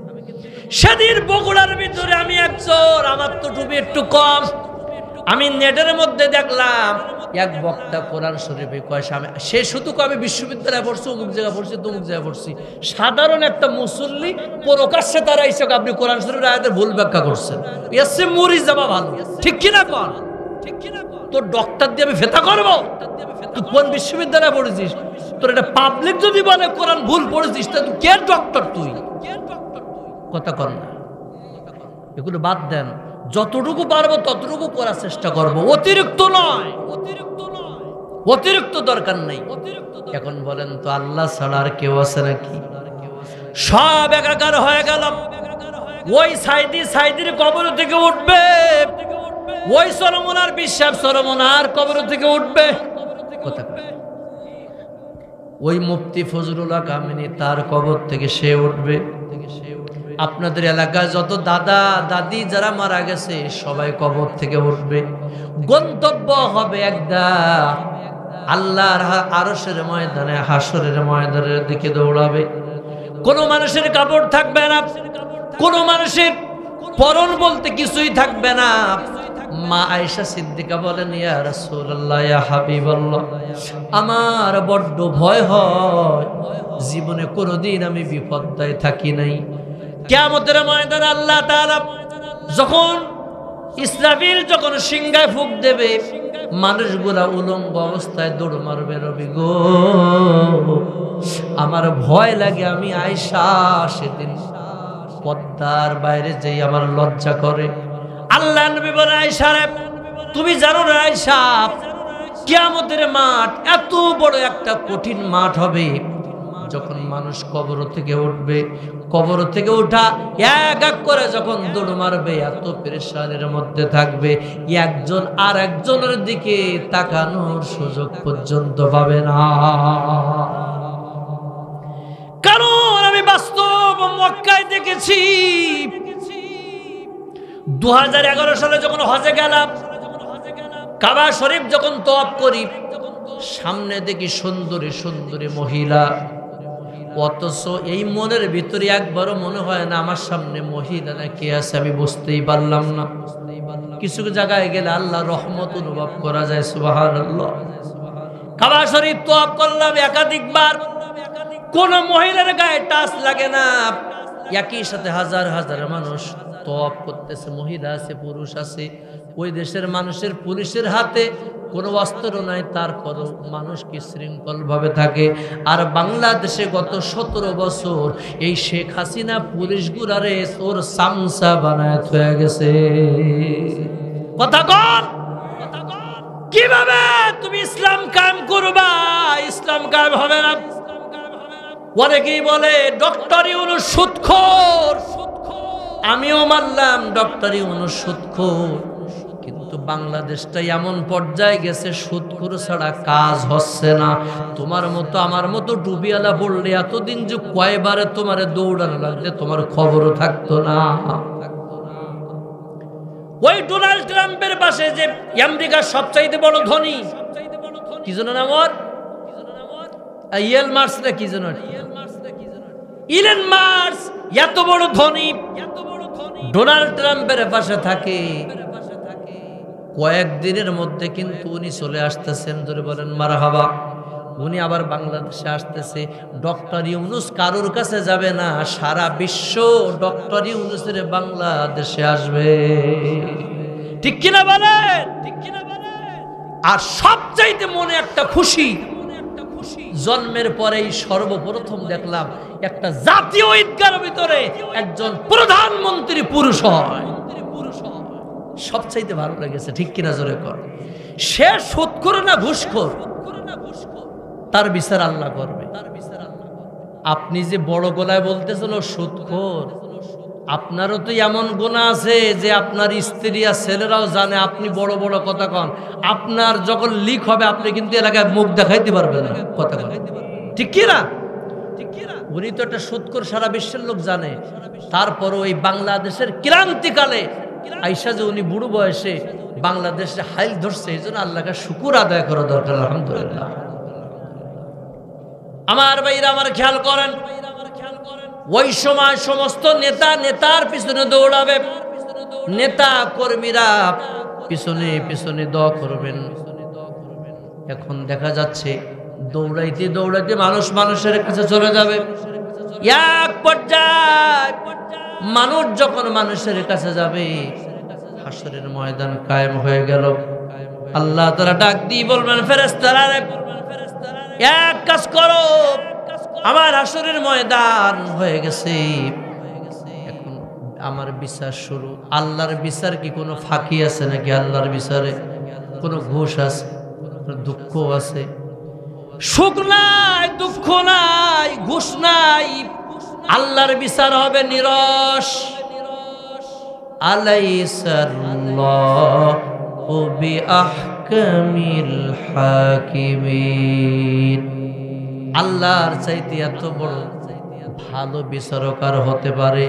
Speaker 1: সেদিন বগুড়ার ভিতরে আমি একজন, আমার তো টুপি একটু কম, আমি নেটের মধ্যে দেখলাম এক বক্তা কোরআন শরীফে কয় সে শুধু আমি বিশ্ববিদ্যালয়ে পড়ছি, অমুক জায়গায় পড়ছি, তমুক জায়গায় পড়ছি। সাধারণ একটা মুসল্লি প্রকাশ্যে তারা এসে আপনি কোরআন শরীফের আয়াতের ভুল ব্যাখ্যা করছেন, এসে মরি যাবা ভালো, ঠিক কিনা কন? তোর ডক্টর দিয়ে আমি ফেতা করবো? তুই কোন বিশ্ববিদ্যালয়ে পড়েছিস? তোর এটা পাবলিক যদি বলে কোরআন ভুল পড়েছিস, তা তুই কে ডক্টর? তুই কথা কর না, এগুলো বাদ দেন। যতটুকু পারবো ততটুকু করার চেষ্টা করবো, অতিরিক্ত নয়, অতিরিক্ত দরকার নেই। এখন বলেন তো আল্লাহ ছাড়া আর কেউ আছে নাকি? সব একাকার হয়ে গেল। ওই সাইদির কবর থেকে উঠবে, ওই সলোমনার বিশ্বাস সলোমনার কবর থেকে উঠবে। কথা ওই মুফতি ফজলুল্লাহ কামিনী তার কবর থেকে সে উঠবে। আপনাদের এলাকায় যত দাদা দাদি যারা মারা গেছে সবাই কবর থেকে উঠবে। গন্তব্য হবে একটা আল্লাহর আরশের ময়দানে, হাসরের ময়দানের দিকে দৌড়াবে। কোনো মানুষের কাপড় থাকবে না, কোনো মানুষের পরন বলতে কিছুই থাকবে না। মা আয়েশা সিদ্দিকা বলেন, ইয়া রাসূলুল্লাহ, ইয়া হাবিবাল্লাহ, আমার বড্ড ভয় হয়, জীবনে কোনোদিন আমি বিপদায় থাকি নাই। কিয়ামতের ময়দানে আল্লাহ তাআলা যখন ইসরাফিল যখন সিংহায় ফুঁক দেবে, মানুষগুলা উলঙ্গ অবস্থায় দৌড় মারবে। রবি গো, আমার ভয় লাগে, আমি আয়েশা সেদিন পর্দার বাইরে যেই আমার লজ্জা করে। আল্লাহ নবী বলে, আয়েশা রে, তুমি জানো না আয়েশা, কিয়ামতের মাঠ এত বড় একটা কঠিন মাঠ হবে। যখন মানুষ কবর থেকে উঠবে, কবর থেকে ওঠা এক এক করে যখন দৌড় মারবে, এত পেরেশানির মধ্যে থাকবে, একজন আর একজনের দিকে তাকানোর সুযোগ পর্যন্ত পাবে না। কারণ আমি বাস্তব মক্কায় দেখেছি। 2011 সালে যখন হজে গেলাম, কাবা শরীফ যখন তওয়াফ করি, সামনে দেখি সুন্দরী সুন্দরী মহিলা, অথচ এই মনের ভিতরে একবারও মনে হয় না আমার সামনে মহিলা না কে আছে, আমি বুঝতেই পারলাম না। কিছু জায়গায় গেলে আল্লাহর রহমত অনুভব করা যায়। সুবহানাল্লাহ। কাবা শরীফ তওয়াফ করলাম একাধিকবার, কোন মহিলার গায়ে টাচ লাগে না। একই সাথে হাজার হাজার মানুষ তওয়াফ করতেছে, মহিলা আছে, পুরুষ আছে। ওই দেশের মানুষের পুলিশের হাতে কোনো অস্ত্র নাই, তারপরও মানুষ কি শৃঙ্খল ভাবে থাকে। আর বাংলাদেশে গত 17 বছর এই শেখ হাসিনা পুলিশ গুলারে তোর সামসা বানায় হয়ে গেছে। কথা কর, কিভাবে তুমি ইসলাম কায়েম করবা? ইসলাম কায়েম হবে না। অনেকেই বলে ডক্টর ইউনূস সুদখোর, আমিও মানলাম ডক্টর ইউনূস সুদখোর, কিন্তু বাংলাদেশটা এমন পর্যায়ে গেছে সুদখোর ছাড়া কাজ হচ্ছে না। তোমার মতো আমার মতো ডুবিয়ালা পড়লে এতদিন যে কয়বারে তোমার দৌড়ানো লাগলে তোমার খবরও থাকতো না। ওই ডোনাল্ড ট্রাম্পের পাশে যে আমেরিকার সবচাইতে বড় ধনী, কি যেন নাম ওর, ইয়েল মার্স না কি যেন, ইলন মার্স, এত বড় ধনী ডোনাল্ড ট্রাম্পের পাশে থাকে। কয়েকদিনের মধ্যে কিন্তু উনি চলে আসতেছেন, ধরে বলেন মারহাবা। উনি আবার বাংলাদেশে আসতেছে। ডক্টর ইউনূস কারোর কাছে যাবে না, সারা বিশ্ব ডক্টর ইউনূসের বাংলাদেশে আসবে। ঠিক কিনা বলেন? আর সবচাইতে মনে একটা খুশি, জন্মের পরেই সর্বপ্রথম দেখলাম একটা জাতীয় ঈদগাহের ভিতরে একজন প্রধানমন্ত্রী পুরুষ হয়। সবচাইতে ভালো লেগেছে, ঠিক কিনা জোরে কর। সে সুদখোর না ঘুষখোর, তার বিচার আল্লাহ করবে। আপনি যে বড় গলায় বলতেছিল সুদখোর, আপনারও তো এমন গুনাহ আছে যে আপনার স্ত্রী আর ছেলেরাও জানে আপনি বড় বড় কথা কন, আপনার যখন লিক হবে আপনি কিন্তু এলাকায় মুখ দেখাইতে পারবেন না কথা কন, ঠিক কি না? উনি তো একটা সুৎখোর, সারা বিশ্বের লোক জানে। তারপরও এই বাংলাদেশের ক্রান্তিকালে আইসা যে উনি বুড়ো বয়সে বাংলাদেশে হাইল ধরছে, এই জন্য আল্লাহকে শুকুর আদায় করা দরকার। আলহামদুলিল্লাহ। আমার ভাইরা আমার খেয়াল করেন, ওই সময় সমস্ত নেতার পিছনে দৌড়াবে, নেতা কর্মীরা পিছনে পিছনে দোয়া করবেন। এখন দেখা যাচ্ছে দৌড়াইতে দৌড়াইতে মানুষের কাছে চলে যাবে। এক পর্যায়ে মানুষ যখন মানুষের কাছে যাবে, হাসরের ময়দান কায়েম হয়ে গেল। আল্লাহ তাআলা ডাক দিয়ে বলবেন, ফেরেশতারা এক কাজ করো, আমার হাসরের ময়দান হয়ে গেছে, এখন আমার বিচার শুরু। আল্লাহর বিচার কি কোনো ফাঁকি আছে নাকি? আল্লাহর বিচারে কোনো ঘুষ আছে, কোনো দুঃখ আছে? সুখ নাই, দুঃখ নাই, ঘুষ নাই। আল্লাহর বিচার হবে নিরস। আলাইসাল্লাহু বিআহকামিল হাকিমিন। আল্লাহর চাইতে এত বড় ভালো বিচারক আর হতে পারে?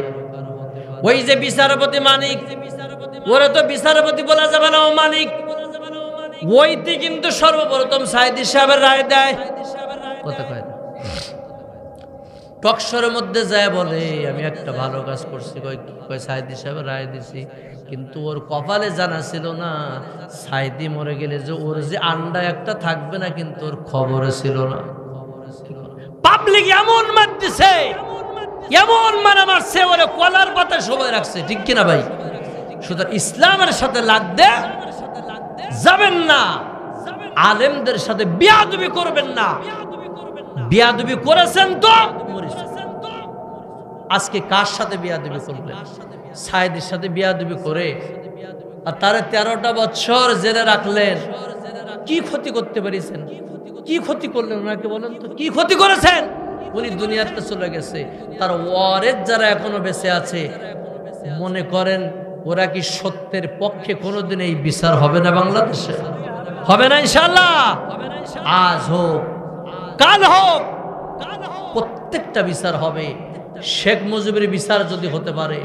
Speaker 1: ওই যে বিচারপতি মানিক, ওরা তো বিচারপতি বলা যাবে না, ও মানিক। ওইটি কিন্তু সর্বপ্রথম সাইদি সাহেবের রায় দেয়। কথা কয় না, টকশোরের মধ্যে যায় বলে আমি একটা ভালো কাজ করছি, কয় সাইদি সাহেবের রায় দিছি, কিন্তু ওর কপালে জানা ছিল না সাইদি মরে গেলে যে ওর যে আন্ডা একটা থাকবে না, কিন্তু ওর খবরে ছিল না। পাবলিক এমন মার দিছে, এমন মারা মারছে, ওরে কলার পাতা সবাই রাখছে, ঠিক কিনা ভাই? সুতরাং ইসলামের সাথে লাগতে যাবেন না, আলেমদের সাথে বিয়াদবি করবেন না। বিয়াদবি করেছেন তো আজকে কার সাথে বিয়াদবি করলেন? সাইদের সাথে বিয়াদবি করে আর তারে 13টা বছর জেলে রাখলেন। কি ক্ষতি করতে পারিছেন? কি ক্ষতি করলেন ওনাকে বলেন তো, কি ক্ষতি করেছেন? উনি দুনিয়াতে চলে গেছে, তার ওয়ারেস যারা এখনো বেঁচে আছে, মনে করেন ওরা কি সত্যের পক্ষে কোনোদিন এই বিচার হবে না বাংলাদেশে? হবে না ইনশাআল্লাহ। আজ হোক কাল হোক, প্রত্যেকটা বিচার হবে। শেখ মুজিবের বিচার যদি হতে পারে,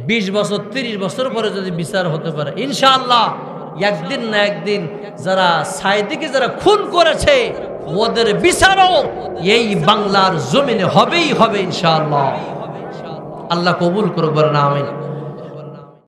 Speaker 1: 20 বছর 30 বছর পরে যদি বিচার হতে পারে, ইনশাআল্লাহ একদিন না একদিন যারা সাইদিকে যারা খুন করেছে ওদের বিচারও এই বাংলার জমিনে হবেই হবে ইনশাআল্লাহ। আল্লাহ কবুল করুক, বলেন আমিন।